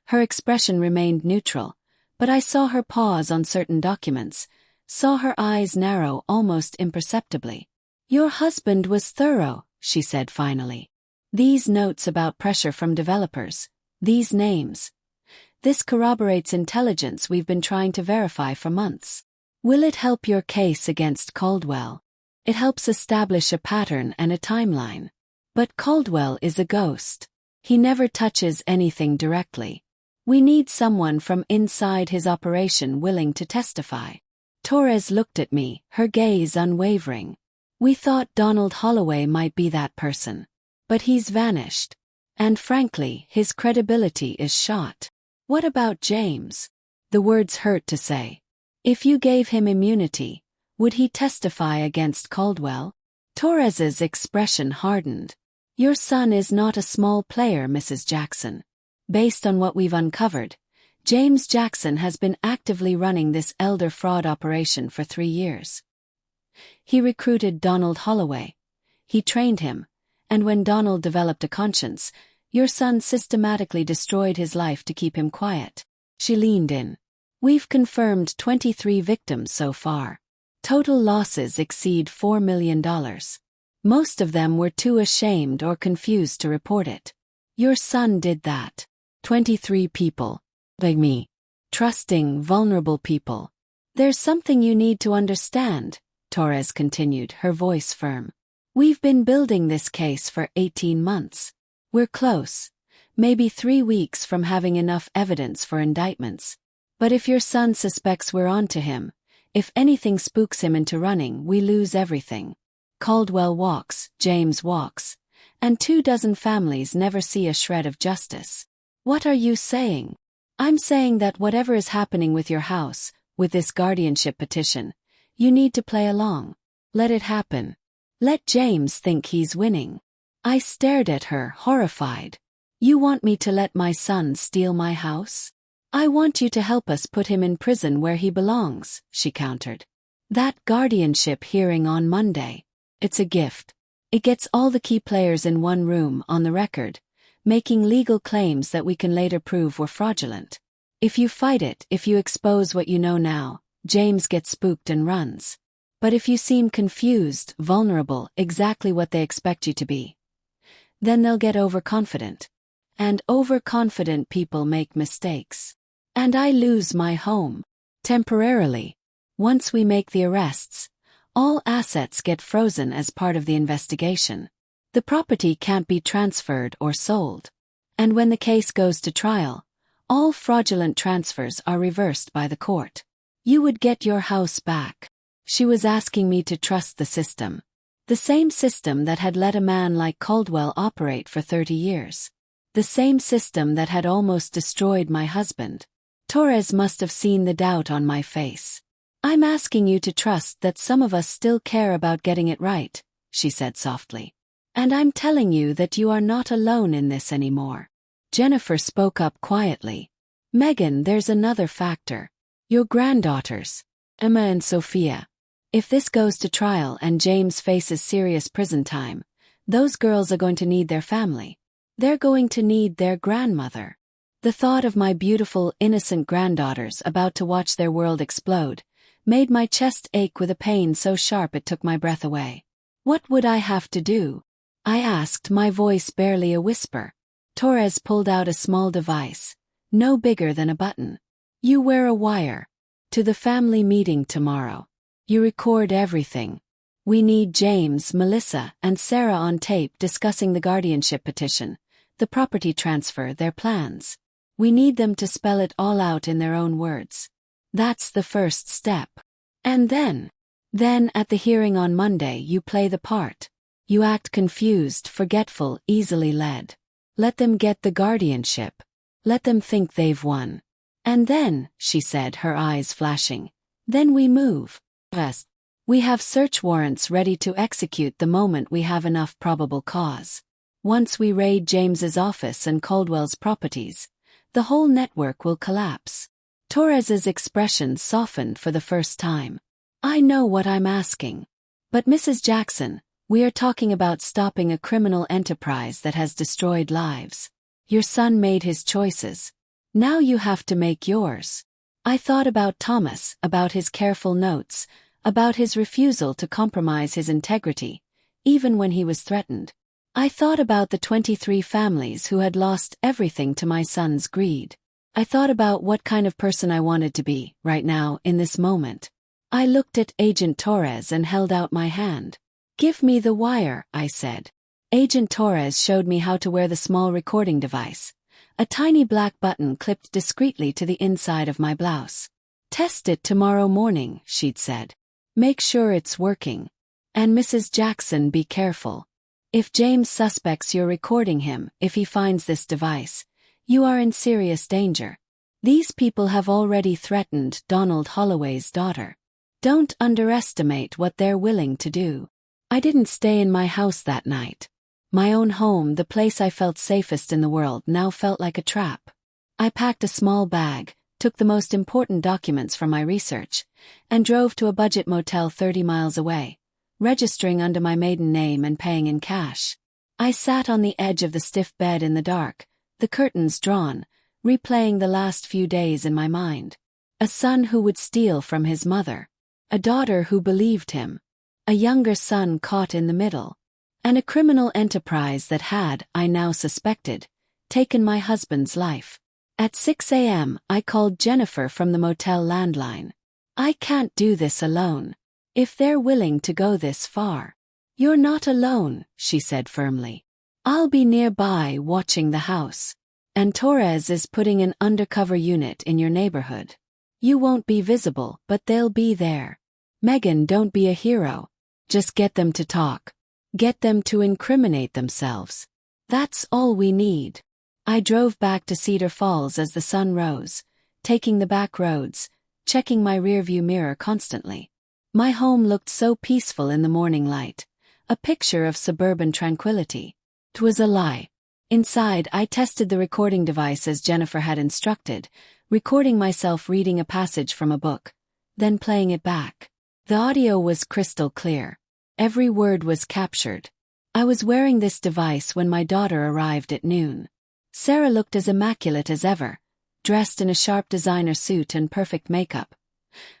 Her expression remained neutral, but I saw her pause on certain documents, saw her eyes narrow almost imperceptibly. Your husband was thorough, she said finally. These notes about pressure from developers, these names. This corroborates intelligence we've been trying to verify for months. Will it help your case against Caldwell? It helps establish a pattern and a timeline. But Caldwell is a ghost. He never touches anything directly. We need someone from inside his operation willing to testify. Torres looked at me, her gaze unwavering. We thought Donald Holloway might be that person. But he's vanished. And frankly, his credibility is shot. What about James? The words hurt to say. If you gave him immunity, would he testify against Caldwell? Torres's expression hardened. Your son is not a small player, Mrs. Jackson. Based on what we've uncovered, James Jackson has been actively running this elder fraud operation for 3 years. He recruited Donald Holloway. He trained him, and when Donald developed a conscience, your son systematically destroyed his life to keep him quiet. She leaned in. We've confirmed 23 victims so far. Total losses exceed $4 million. Most of them were too ashamed or confused to report it. Your son did that. 23 people. Like me. Trusting, vulnerable people. There's something you need to understand, Torres continued, her voice firm. We've been building this case for 18 months. We're close, maybe 3 weeks from having enough evidence for indictments. But if your son suspects we're onto him, if anything spooks him into running, we lose everything. Caldwell walks, James walks, and 24 families never see a shred of justice. What are you saying? I'm saying that whatever is happening with your house, with this guardianship petition, you need to play along. Let it happen. Let James think he's winning. I stared at her, horrified. You want me to let my son steal my house? I want you to help us put him in prison where he belongs, she countered. That guardianship hearing on Monday. It's a gift. It gets all the key players in one room on the record, making legal claims that we can later prove were fraudulent. If you fight it, if you expose what you know now, James gets spooked and runs. But if you seem confused, vulnerable, exactly what they expect you to be, then they'll get overconfident. And overconfident people make mistakes. And I lose my home. Temporarily. Once we make the arrests, all assets get frozen as part of the investigation. The property can't be transferred or sold. And when the case goes to trial, all fraudulent transfers are reversed by the court. You would get your house back. She was asking me to trust the system. The same system that had let a man like Caldwell operate for 30 years. The same system that had almost destroyed my husband. Torres must have seen the doubt on my face. I'm asking you to trust that some of us still care about getting it right, she said softly. And I'm telling you that you are not alone in this anymore. Jennifer spoke up quietly. Megan, there's another factor. Your granddaughters, Emma and Sophia. If this goes to trial and James faces serious prison time, those girls are going to need their family. They're going to need their grandmother. The thought of my beautiful, innocent granddaughters about to watch their world explode made my chest ache with a pain so sharp it took my breath away. What would I have to do? I asked, my voice barely a whisper. Torres pulled out a small device, no bigger than a button. You wear a wire. To the family meeting tomorrow. You record everything. We need James, Melissa, and Sarah on tape discussing the guardianship petition, the property transfer, their plans. We need them to spell it all out in their own words. That's the first step. And then at the hearing on Monday you play the part. You act confused, forgetful, easily led. Let them get the guardianship. Let them think they've won. And then, she said, her eyes flashing, then we move. Rest. We have search warrants ready to execute the moment we have enough probable cause. Once we raid James's office and Caldwell's properties, the whole network will collapse. Torres's expression softened for the first time. I know what I'm asking. But Mrs. Jackson, we are talking about stopping a criminal enterprise that has destroyed lives. Your son made his choices. Now you have to make yours. I thought about Thomas, about his careful notes, about his refusal to compromise his integrity, even when he was threatened. I thought about the 23 families who had lost everything to my son's greed. I thought about what kind of person I wanted to be, right now, in this moment. I looked at Agent Torres and held out my hand. Give me the wire, I said. Agent Torres showed me how to wear the small recording device. A tiny black button clipped discreetly to the inside of my blouse. Test it tomorrow morning, she'd said. Make sure it's working. And Mrs. Jackson, be careful. If James suspects you're recording him, if he finds this device, you are in serious danger. These people have already threatened Donald Holloway's daughter. Don't underestimate what they're willing to do. I didn't stay in my house that night. My own home, the place I felt safest in the world, now felt like a trap. I packed a small bag, took the most important documents from my research, and drove to a budget motel 30 miles away, registering under my maiden name and paying in cash. I sat on the edge of the stiff bed in the dark, the curtains drawn, replaying the last few days in my mind. A son who would steal from his mother. A daughter who believed him. A younger son caught in the middle. And a criminal enterprise that had, I now suspected, taken my husband's life. At 6 a.m., I called Jennifer from the motel landline. I can't do this alone. If they're willing to go this far. You're not alone, she said firmly. I'll be nearby watching the house. And Torres is putting an undercover unit in your neighborhood. You won't be visible, but they'll be there. Megan, don't be a hero. Just get them to talk. Get them to incriminate themselves. That's all we need. I drove back to Cedar Falls as the sun rose, taking the back roads, checking my rearview mirror constantly. My home looked so peaceful in the morning light, a picture of suburban tranquility. 'Twas a lie. Inside, I tested the recording device as Jennifer had instructed, recording myself reading a passage from a book, then playing it back. The audio was crystal clear. Every word was captured. I was wearing this device when my daughter arrived at noon. Sarah looked as immaculate as ever, dressed in a sharp designer suit and perfect makeup.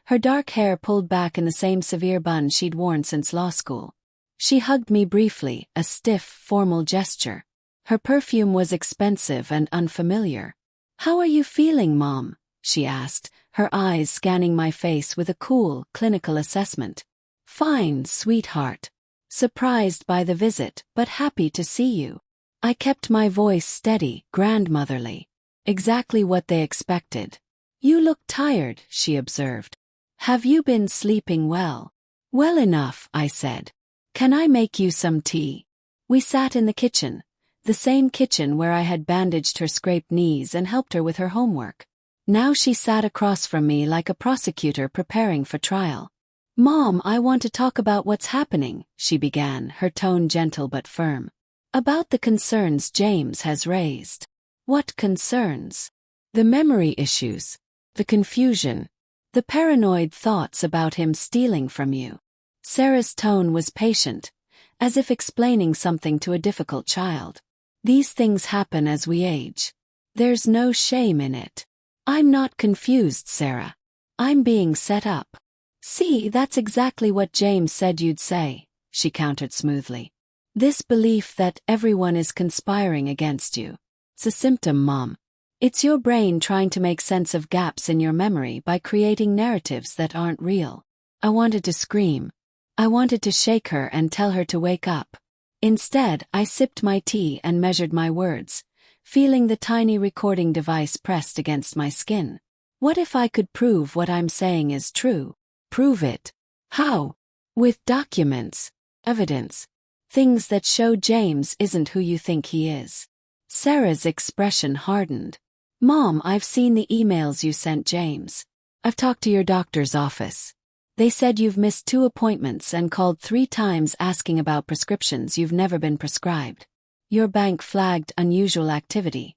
Her dark hair pulled back in the same severe bun she'd worn since law school. She hugged me briefly, a stiff, formal gesture. Her perfume was expensive and unfamiliar. "How are you feeling, Mom?" she asked, her eyes scanning my face with a cool, clinical assessment. "Fine, sweetheart. Surprised by the visit, but happy to see you." I kept my voice steady, grandmotherly. Exactly what they expected. "You look tired," she observed. "Have you been sleeping well?" "Well enough," I said. "Can I make you some tea?" We sat in the kitchen, the same kitchen where I had bandaged her scraped knees and helped her with her homework. Now she sat across from me like a prosecutor preparing for trial. "Mom, I want to talk about what's happening," she began, her tone gentle but firm. "About the concerns James has raised." "What concerns?" "The memory issues. The confusion. The paranoid thoughts about him stealing from you." Sarah's tone was patient, as if explaining something to a difficult child. "These things happen as we age. There's no shame in it." "I'm not confused, Sarah. I'm being set up." "See, that's exactly what James said you'd say," she countered smoothly. "This belief that everyone is conspiring against you. It's a symptom, Mom. It's your brain trying to make sense of gaps in your memory by creating narratives that aren't real." I wanted to scream. I wanted to shake her and tell her to wake up. Instead, I sipped my tea and measured my words, feeling the tiny recording device pressed against my skin. What if I could prove what I'm saying is true? Prove it. How? With documents, evidence, things that show James isn't who you think he is. Sarah's expression hardened. "Mom, I've seen the emails you sent James. I've talked to your doctor's office. They said you've missed 2 appointments and called 3 times asking about prescriptions you've never been prescribed. Your bank flagged unusual activity.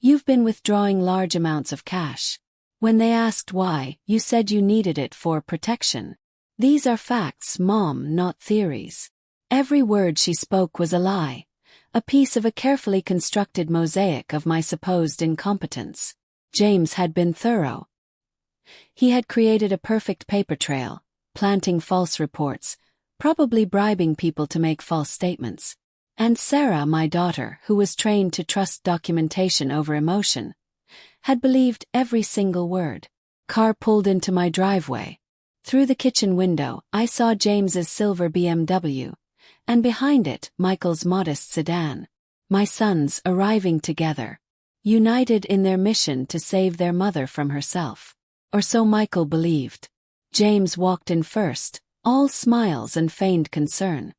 You've been withdrawing large amounts of cash. When they asked why, you said you needed it for protection. These are facts, Mom, not theories." Every word she spoke was a lie, a piece of a carefully constructed mosaic of my supposed incompetence. James had been thorough. He had created a perfect paper trail, planting false reports, probably bribing people to make false statements. And Sarah, my daughter, who was trained to trust documentation over emotion, had believed every single word. Car pulled into my driveway. Through the kitchen window, I saw James's silver BMW, and behind it, Michael's modest sedan. My sons arriving together, united in their mission to save their mother from herself. Or so Michael believed. James walked in first, all smiles and feigned concern.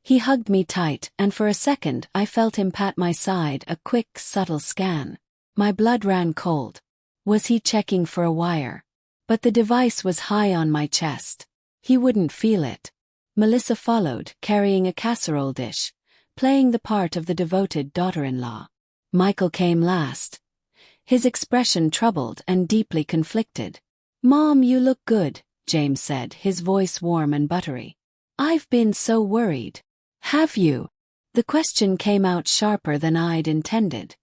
He hugged me tight, and for a second I felt him pat my side, a quick, subtle scan. My blood ran cold. Was he checking for a wire? But the device was high on my chest. He wouldn't feel it. Melissa followed, carrying a casserole dish, playing the part of the devoted daughter-in-law. Michael came last. His expression troubled and deeply conflicted. "Mom, you look good," James said, his voice warm and buttery. "I've been so worried." "Have you?" The question came out sharper than I'd intended.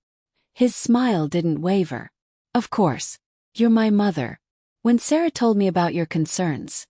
His smile didn't waver. "Of course. You're my mother. When Sarah told me about your concerns,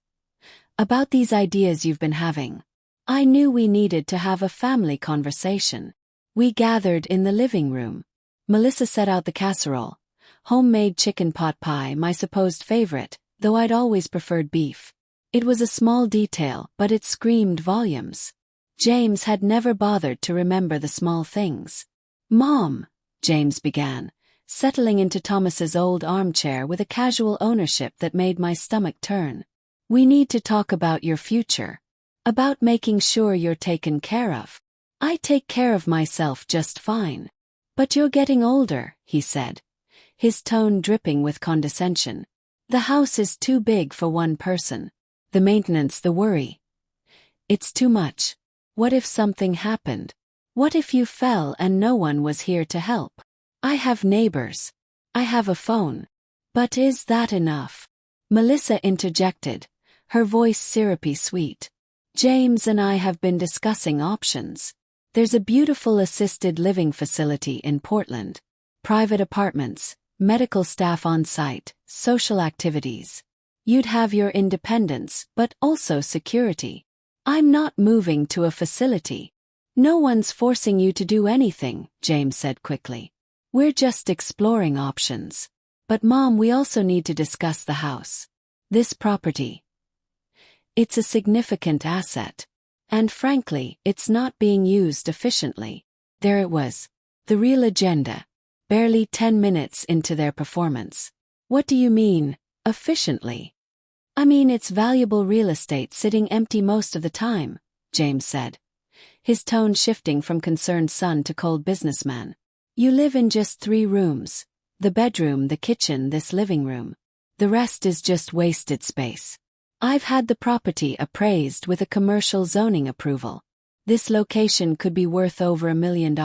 about these ideas you've been having, I knew we needed to have a family conversation." We gathered in the living room. Melissa set out the casserole. Homemade chicken pot pie, my supposed favorite, though I'd always preferred beef. It was a small detail, but it screamed volumes. James had never bothered to remember the small things. "Mom," James began, settling into Thomas's old armchair with a casual ownership that made my stomach turn. "We need to talk about your future. About making sure you're taken care of. I take care of myself just fine. But you're getting older," he said, his tone dripping with condescension. "The house is too big for one person. The maintenance, the worry. It's too much. What if something happened? What if you fell and no one was here to help? I have neighbors. I have a phone. But is that enough?" Melissa interjected, her voice syrupy sweet. "James and I have been discussing options. There's a beautiful assisted living facility in Portland. Private apartments, medical staff on site, social activities. You'd have your independence, but also security. I'm not moving to a facility. No one's forcing you to do anything," James said quickly. "We're just exploring options. But Mom, we also need to discuss the house. This property. It's a significant asset. And frankly, it's not being used efficiently." There it was. The real agenda. Barely 10 minutes into their performance. "What do you mean, efficiently?" "I mean it's valuable real estate sitting empty most of the time," James said, his tone shifting from concerned son to cold businessman. "You live in just 3 rooms. The bedroom, the kitchen, this living room. The rest is just wasted space. I've had the property appraised with a commercial zoning approval. This location could be worth over $1 million.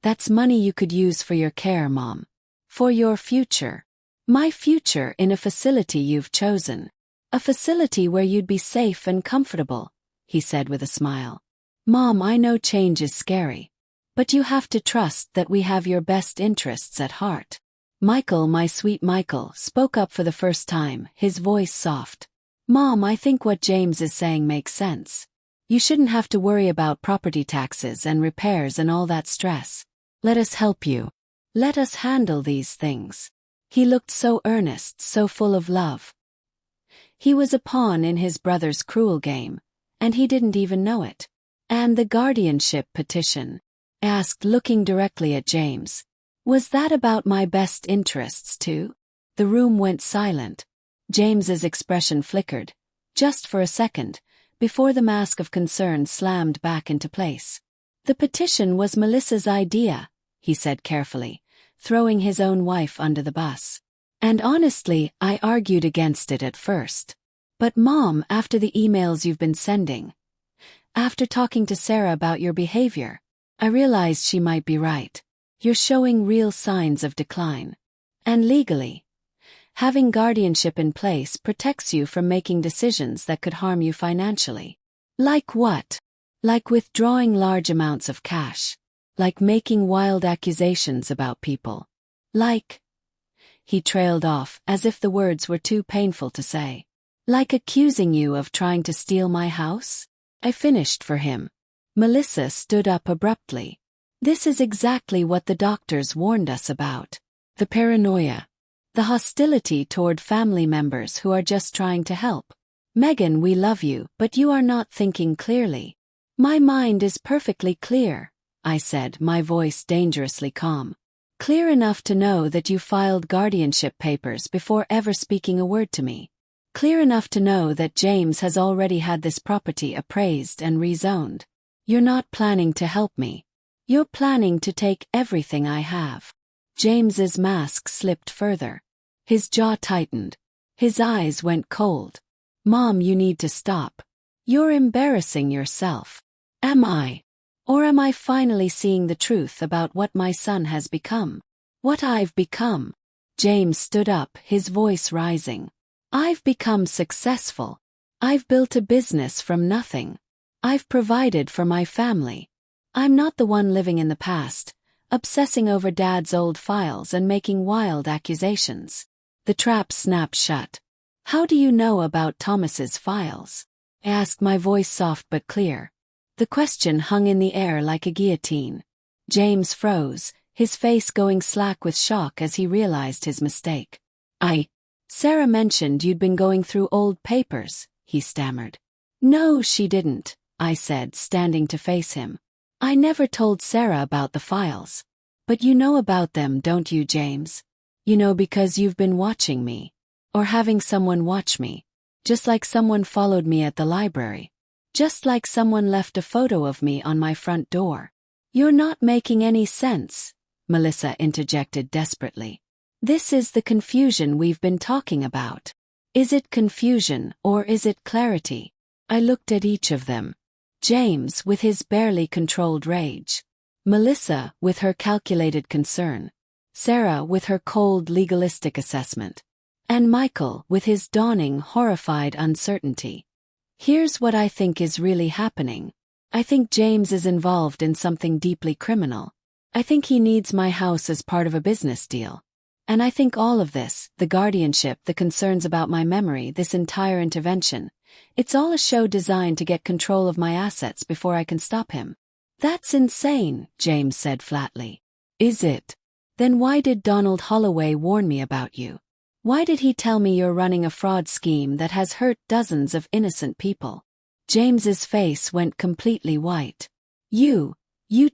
That's money you could use for your care, Mom. For your future. My future in a facility you've chosen. A facility where you'd be safe and comfortable," he said with a smile. "Mom, I know change is scary. But you have to trust that we have your best interests at heart." Michael, my sweet Michael, spoke up for the first time, his voice soft. "Mom, I think what James is saying makes sense. You shouldn't have to worry about property taxes and repairs and all that stress. Let us help you. Let us handle these things." He looked so earnest, so full of love. He was a pawn in his brother's cruel game, and he didn't even know it. "And the guardianship petition?" asked, looking directly at James. "Was that about my best interests too?" The room went silent. James's expression flickered, just for a second, before the mask of concern slammed back into place. "The petition was Melissa's idea," he said carefully, throwing his own wife under the bus. "And honestly, I argued against it at first. But Mom, after the emails you've been sending, after talking to Sarah about your behavior, I realized she might be right. You're showing real signs of decline. And legally, having guardianship in place protects you from making decisions that could harm you financially." "Like what?" "Like withdrawing large amounts of cash. Like making wild accusations about people. Like..." He trailed off, as if the words were too painful to say. "Like accusing you of trying to steal my house?" I finished for him. Melissa stood up abruptly. "This is exactly what the doctors warned us about. The paranoia. The hostility toward family members who are just trying to help. Megan, we love you, but you are not thinking clearly." "My mind is perfectly clear," I said, my voice dangerously calm. "Clear enough to know that you filed guardianship papers before ever speaking a word to me. Clear enough to know that James has already had this property appraised and rezoned. You're not planning to help me. You're planning to take everything I have." James's mask slipped further. His jaw tightened. His eyes went cold. Mom, you need to stop. You're embarrassing yourself. Am I? Or am I finally seeing the truth about what my son has become? What I've become? James stood up, his voice rising. I've become successful. I've built a business from nothing. I've provided for my family. I'm not the one living in the past, obsessing over Dad's old files and making wild accusations. The trap snapped shut. How do you know about Thomas's files? I asked, my voice soft but clear. The question hung in the air like a guillotine. James froze, his face going slack with shock as he realized his mistake. Sarah mentioned you'd been going through old papers, he stammered. No, she didn't, I said, standing to face him. I never told Sarah about the files. But you know about them, don't you, James? You know because you've been watching me. Or having someone watch me. Just like someone followed me at the library. Just like someone left a photo of me on my front door. You're not making any sense, Melissa interjected desperately. This is the confusion we've been talking about. Is it confusion or is it clarity? I looked at each of them. James with his barely controlled rage. Melissa with her calculated concern. Sarah with her cold legalistic assessment. And Michael with his dawning horrified uncertainty. Here's what I think is really happening. I think James is involved in something deeply criminal. I think he needs my house as part of a business deal. And I think all of this, the guardianship, the concerns about my memory, this entire intervention, it's all a show designed to get control of my assets before I can stop him. That's insane, James said flatly. Is it? Then why did Donald Holloway warn me about you? Why did he tell me you're running a fraud scheme that has hurt dozens of innocent people? James's face went completely white. You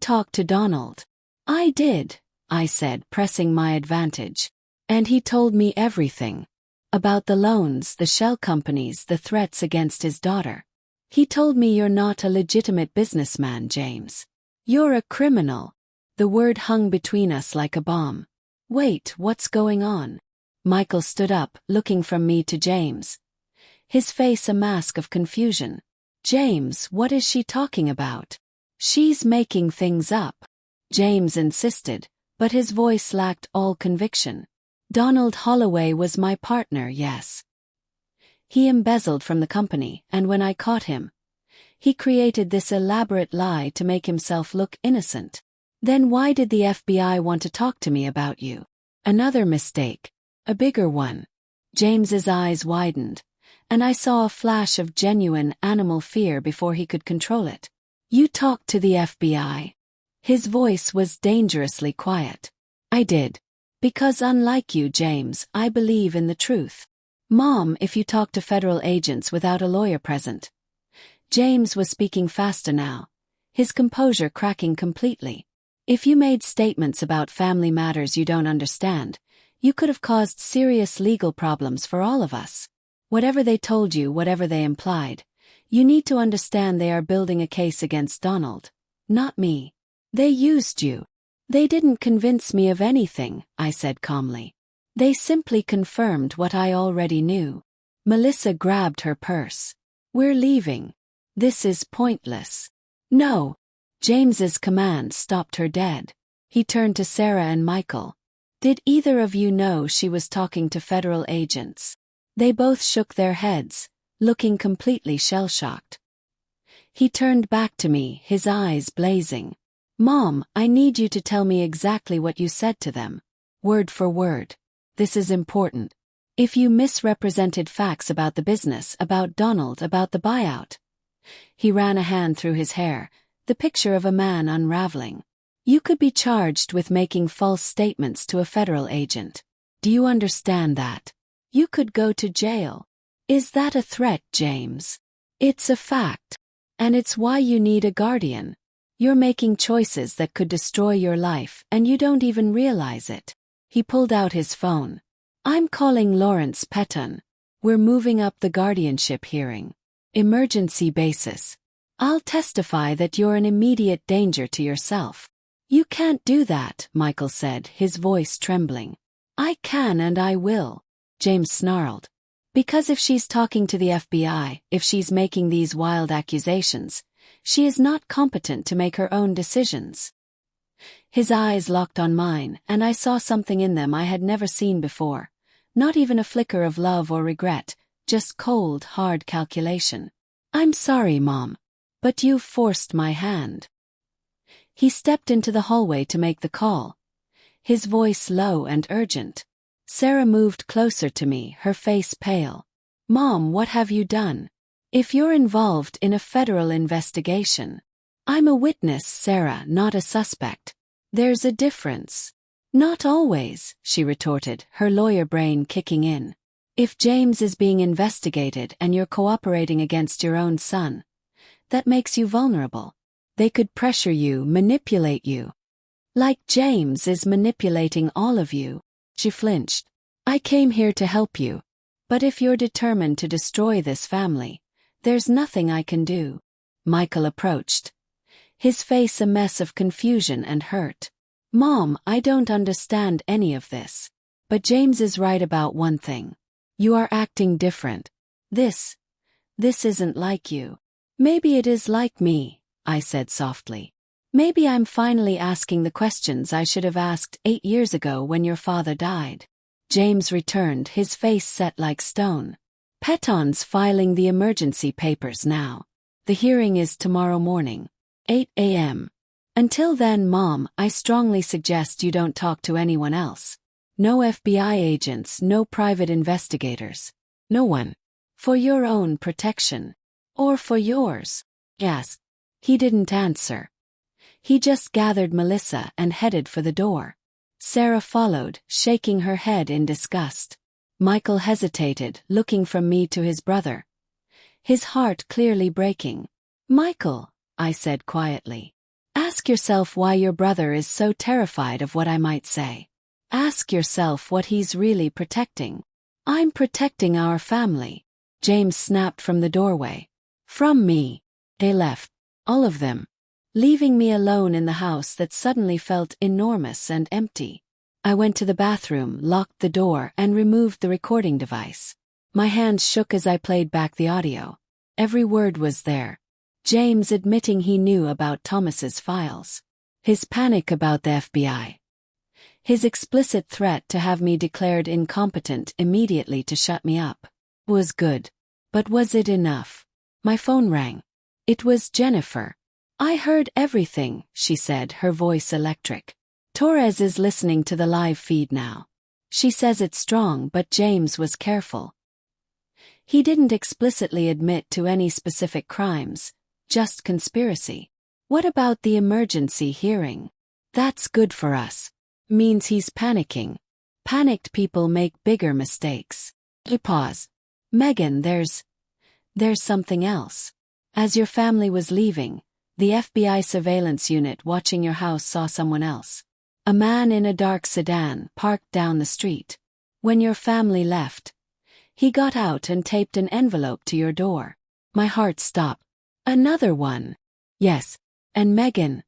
talked to Donald. I did, I said, pressing my advantage. And he told me everything. About the loans, the shell companies, the threats against his daughter. He told me you're not a legitimate businessman, James. You're a criminal. The word hung between us like a bomb. Wait, what's going on? Michael stood up, looking from me to James. His face a mask of confusion. James, what is she talking about? She's making things up. James insisted, but his voice lacked all conviction. Donald Holloway was my partner, yes. He embezzled from the company, and when I caught him, he created this elaborate lie to make himself look innocent. Then why did the FBI want to talk to me about you? Another mistake. A bigger one. James's eyes widened, and I saw a flash of genuine animal fear before he could control it. You talked to the FBI. His voice was dangerously quiet. I did. Because unlike you, James, I believe in the truth. Mom, if you talk to federal agents without a lawyer present. James was speaking faster now, his composure cracking completely. If you made statements about family matters you don't understand, you could have caused serious legal problems for all of us. Whatever they told you, whatever they implied, you need to understand they are building a case against Donald, not me. They used you. They didn't convince me of anything, I said calmly. They simply confirmed what I already knew. Melissa grabbed her purse. We're leaving. This is pointless. No. James's command stopped her dead. He turned to Sarah and Michael. Did either of you know she was talking to federal agents? They both shook their heads, looking completely shell-shocked. He turned back to me, his eyes blazing. Mom, I need you to tell me exactly what you said to them. Word for word. This is important. If you misrepresented facts about the business, about Donald, about the buyout. He ran a hand through his hair, the picture of a man unraveling. You could be charged with making false statements to a federal agent. Do you understand that? You could go to jail. Is that a threat, James? It's a fact. And it's why you need a guardian. You're making choices that could destroy your life, and you don't even realize it. He pulled out his phone. I'm calling Lawrence Petton. We're moving up the guardianship hearing. Emergency basis. I'll testify that you're an immediate danger to yourself. You can't do that, Michael said, his voice trembling. I can and I will, James snarled. Because if she's talking to the FBI, if she's making these wild accusations, she is not competent to make her own decisions. His eyes locked on mine, and I saw something in them I had never seen before. Not even a flicker of love or regret, just cold, hard calculation. I'm sorry, Mom, but you've forced my hand. He stepped into the hallway to make the call, his voice low and urgent. Sarah moved closer to me, her face pale. Mom, what have you done? If you're involved in a federal investigation. I'm a witness, Sarah, not a suspect. There's a difference. Not always, she retorted, her lawyer brain kicking in. If James is being investigated and you're cooperating against your own son, that makes you vulnerable. They could pressure you, manipulate you. Like James is manipulating all of you. She flinched. I came here to help you. But if you're determined to destroy this family, there's nothing I can do. Michael approached, his face a mess of confusion and hurt. Mom, I don't understand any of this. But James is right about one thing. You are acting different. This isn't like you. Maybe it is like me, I said softly. Maybe I'm finally asking the questions I should have asked 8 years ago when your father died. James returned, his face set like stone. Peton's filing the emergency papers now. The hearing is tomorrow morning, 8 a.m. Until then, Mom, I strongly suggest you don't talk to anyone else. No FBI agents, no private investigators. No one. For your own protection. Or for yours. Yes. He didn't answer. He just gathered Melissa and headed for the door. Sarah followed, shaking her head in disgust. Michael hesitated, looking from me to his brother, his heart clearly breaking. Michael, I said quietly, ask yourself why your brother is so terrified of what I might say. Ask yourself what he's really protecting. I'm protecting our family. James snapped from the doorway. From me. They left. All of them. Leaving me alone in the house that suddenly felt enormous and empty. I went to the bathroom, locked the door, and removed the recording device. My hands shook as I played back the audio. Every word was there. James admitting he knew about Thomas's files. His panic about the FBI. His explicit threat to have me declared incompetent immediately to shut me up. Was good. But was it enough? My phone rang. It was Jennifer. I heard everything, she said, her voice electric. Torres is listening to the live feed now. She says it's strong, but James was careful. He didn't explicitly admit to any specific crimes, just conspiracy. What about the emergency hearing? That's good for us. Means he's panicking. Panicked people make bigger mistakes. Pause. Megan, there's something else. As your family was leaving, the FBI surveillance unit watching your house saw someone else. A man in a dark sedan parked down the street. When your family left, he got out and taped an envelope to your door. My heart stopped. Another one. Yes. And Megan,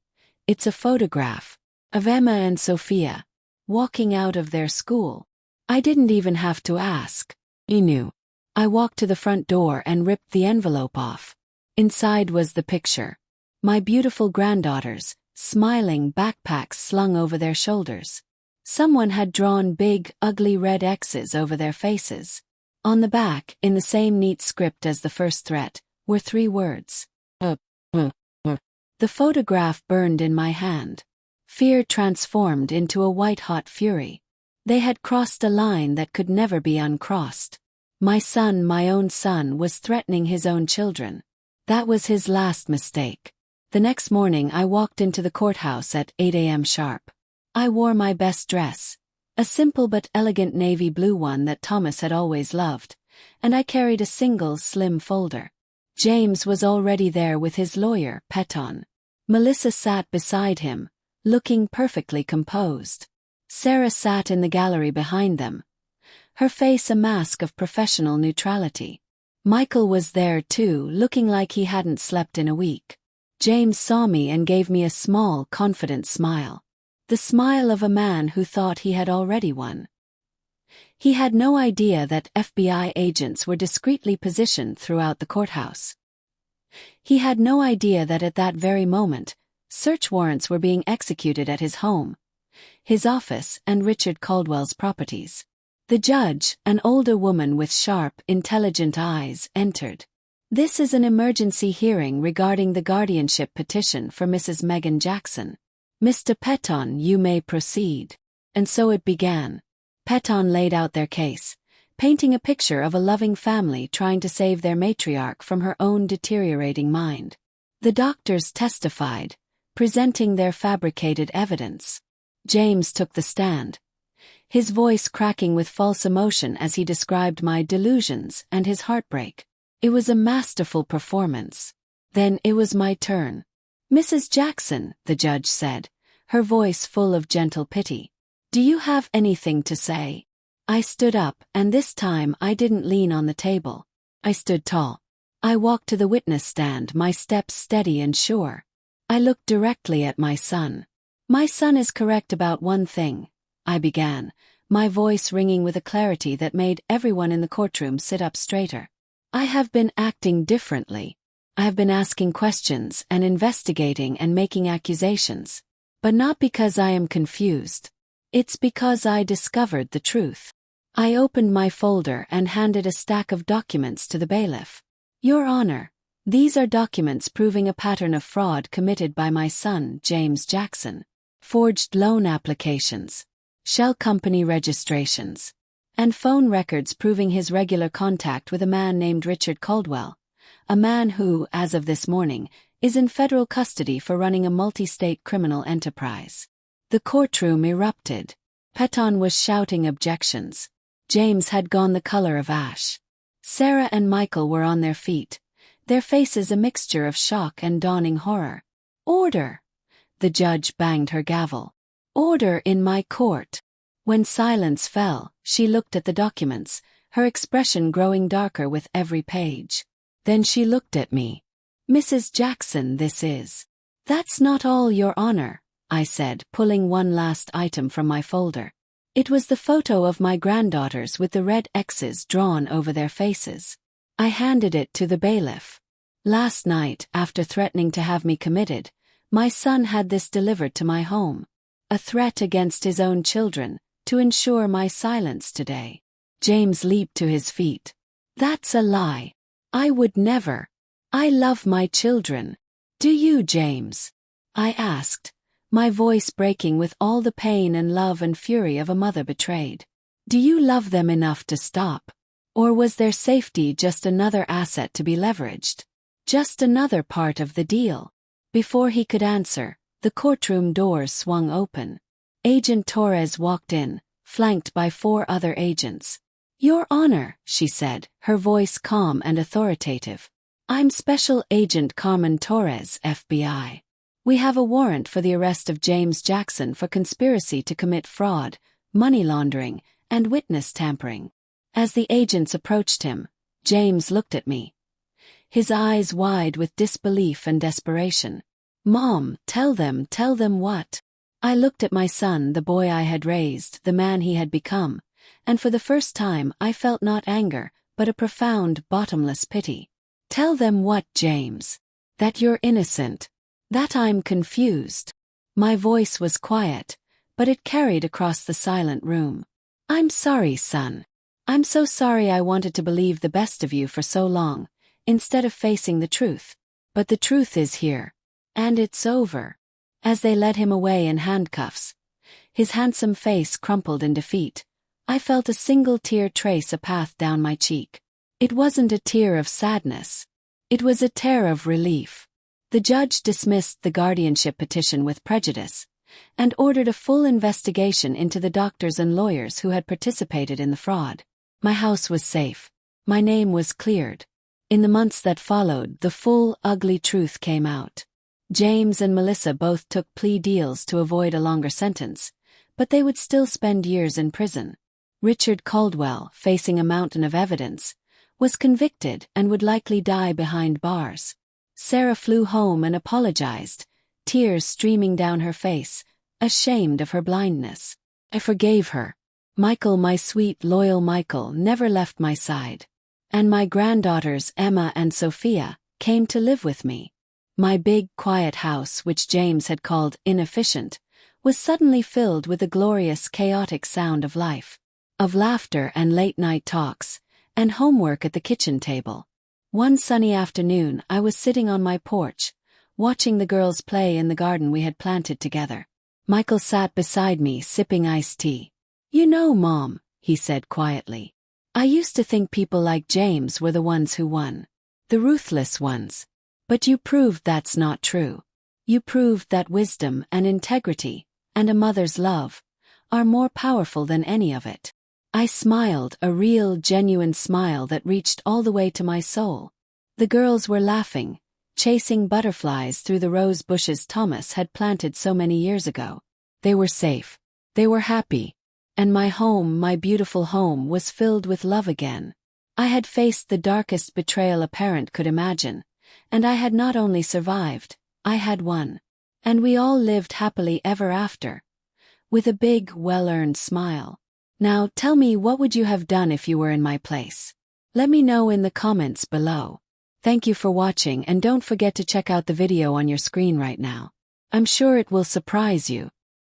it's a photograph of Emma and Sophia walking out of their school. I didn't even have to ask. He knew. I walked to the front door and ripped the envelope off. Inside was the picture. My beautiful granddaughters, smiling, backpacks slung over their shoulders. Someone had drawn big, ugly red X's over their faces. On the back, in the same neat script as the first threat, were 3 words. The photograph burned in my hand. Fear transformed into a white-hot fury. They had crossed a line that could never be uncrossed. My son, my own son, was threatening his own children. That was his last mistake. The next morning I walked into the courthouse at 8 a.m. sharp. I wore my best dress, a simple but elegant navy blue one that Thomas had always loved, and I carried a single slim folder. James was already there with his lawyer, Peton. Melissa sat beside him, looking perfectly composed. Sarah sat in the gallery behind them, her face a mask of professional neutrality. Michael was there too, looking like he hadn't slept in a week. James saw me and gave me a small, confident smile. The smile of a man who thought he had already won. He had no idea that FBI agents were discreetly positioned throughout the courthouse. He had no idea that at that very moment, search warrants were being executed at his home, his office, and Richard Caldwell's properties. The judge, an older woman with sharp, intelligent eyes, entered. "This is an emergency hearing regarding the guardianship petition for Mrs. Megan Jackson. Mr. Peton, you may proceed." And so it began. Peton laid out their case, painting a picture of a loving family trying to save their matriarch from her own deteriorating mind. The doctors testified, presenting their fabricated evidence. James took the stand, his voice cracking with false emotion as he described my delusions and his heartbreak. It was a masterful performance. Then it was my turn. "Mrs. Jackson," the judge said, her voice full of gentle pity, "do you have anything to say?" I stood up, and this time I didn't lean on the table. I stood tall. I walked to the witness stand, my steps steady and sure. I looked directly at my son. "My son is correct about one thing," I began, my voice ringing with a clarity that made everyone in the courtroom sit up straighter. "I have been acting differently. I have been asking questions and investigating and making accusations. But not because I am confused. It's because I discovered the truth." I opened my folder and handed a stack of documents to the bailiff. "Your Honor, these are documents proving a pattern of fraud committed by my son, James Jackson. Forged loan applications, shell company registrations, and phone records proving his regular contact with a man named Richard Caldwell, a man who, as of this morning, is in federal custody for running a multi-state criminal enterprise." The courtroom erupted. Peton was shouting objections. James had gone the color of ash. Sarah and Michael were on their feet, their faces a mixture of shock and dawning horror. "Order!" The judge banged her gavel. "Order in my court." When silence fell, she looked at the documents, her expression growing darker with every page. Then she looked at me. "Mrs. Jackson, this is—" "That's not all, Your Honor," I said, pulling one last item from my folder. It was the photo of my granddaughters with the red X's drawn over their faces. I handed it to the bailiff. "Last night, after threatening to have me committed, my son had this delivered to my home. A threat against his own children, to ensure my silence today." James leaped to his feet. "That's a lie. I would never. I love my children. Do you, James?" I asked, my voice breaking with all the pain and love and fury of a mother betrayed. "Do you love them enough to stop? Or was their safety just another asset to be leveraged? Just another part of the deal?" Before he could answer, the courtroom doors swung open. Agent Torres walked in, flanked by 4 other agents. "Your Honor," she said, her voice calm and authoritative. "I'm Special Agent Carmen Torres, FBI. We have a warrant for the arrest of James Jackson for conspiracy to commit fraud, money laundering, and witness tampering." As the agents approached him, James looked at me, his eyes wide with disbelief and desperation. "Mom, tell them what?" I looked at my son, the boy I had raised, the man he had become, and for the first time I felt not anger, but a profound, bottomless pity. "Tell them what, James? That you're innocent. That I'm confused." My voice was quiet, but it carried across the silent room. "I'm sorry, son. I'm so sorry. I wanted to believe the best of you for so long, instead of facing the truth. But the truth is here. And it's over." As they led him away in handcuffs, his handsome face crumpled in defeat, I felt a single tear trace a path down my cheek. It wasn't a tear of sadness. It was a tear of relief. The judge dismissed the guardianship petition with prejudice, and ordered a full investigation into the doctors and lawyers who had participated in the fraud. My house was safe. My name was cleared. In the months that followed, the full, ugly truth came out. James and Melissa both took plea deals to avoid a longer sentence, but they would still spend years in prison. Richard Caldwell, facing a mountain of evidence, was convicted and would likely die behind bars. Sarah flew home and apologized, tears streaming down her face, ashamed of her blindness. I forgave her. Michael, my sweet, loyal Michael, never left my side. And my granddaughters Emma and Sophia came to live with me. My big, quiet house, which James had called inefficient, was suddenly filled with the glorious, chaotic sound of life, of laughter and late-night talks, and homework at the kitchen table. One sunny afternoon, I was sitting on my porch, watching the girls play in the garden we had planted together. Michael sat beside me, sipping iced tea. "You know, Mom," he said quietly, "I used to think people like James were the ones who won. The ruthless ones. But you proved that's not true. You proved that wisdom and integrity, and a mother's love, are more powerful than any of it." I smiled, a real, genuine smile that reached all the way to my soul. The girls were laughing, chasing butterflies through the rose bushes Thomas had planted so many years ago. They were safe. They were happy. And my home, my beautiful home, was filled with love again. I had faced the darkest betrayal a parent could imagine, and I had not only survived, I had won. And we all lived happily ever after, with a big, well-earned smile. Now tell me, what would you have done if you were in my place? Let me know in the comments below. Thank you for watching, and don't forget to check out the video on your screen right now. I'm sure it will surprise you.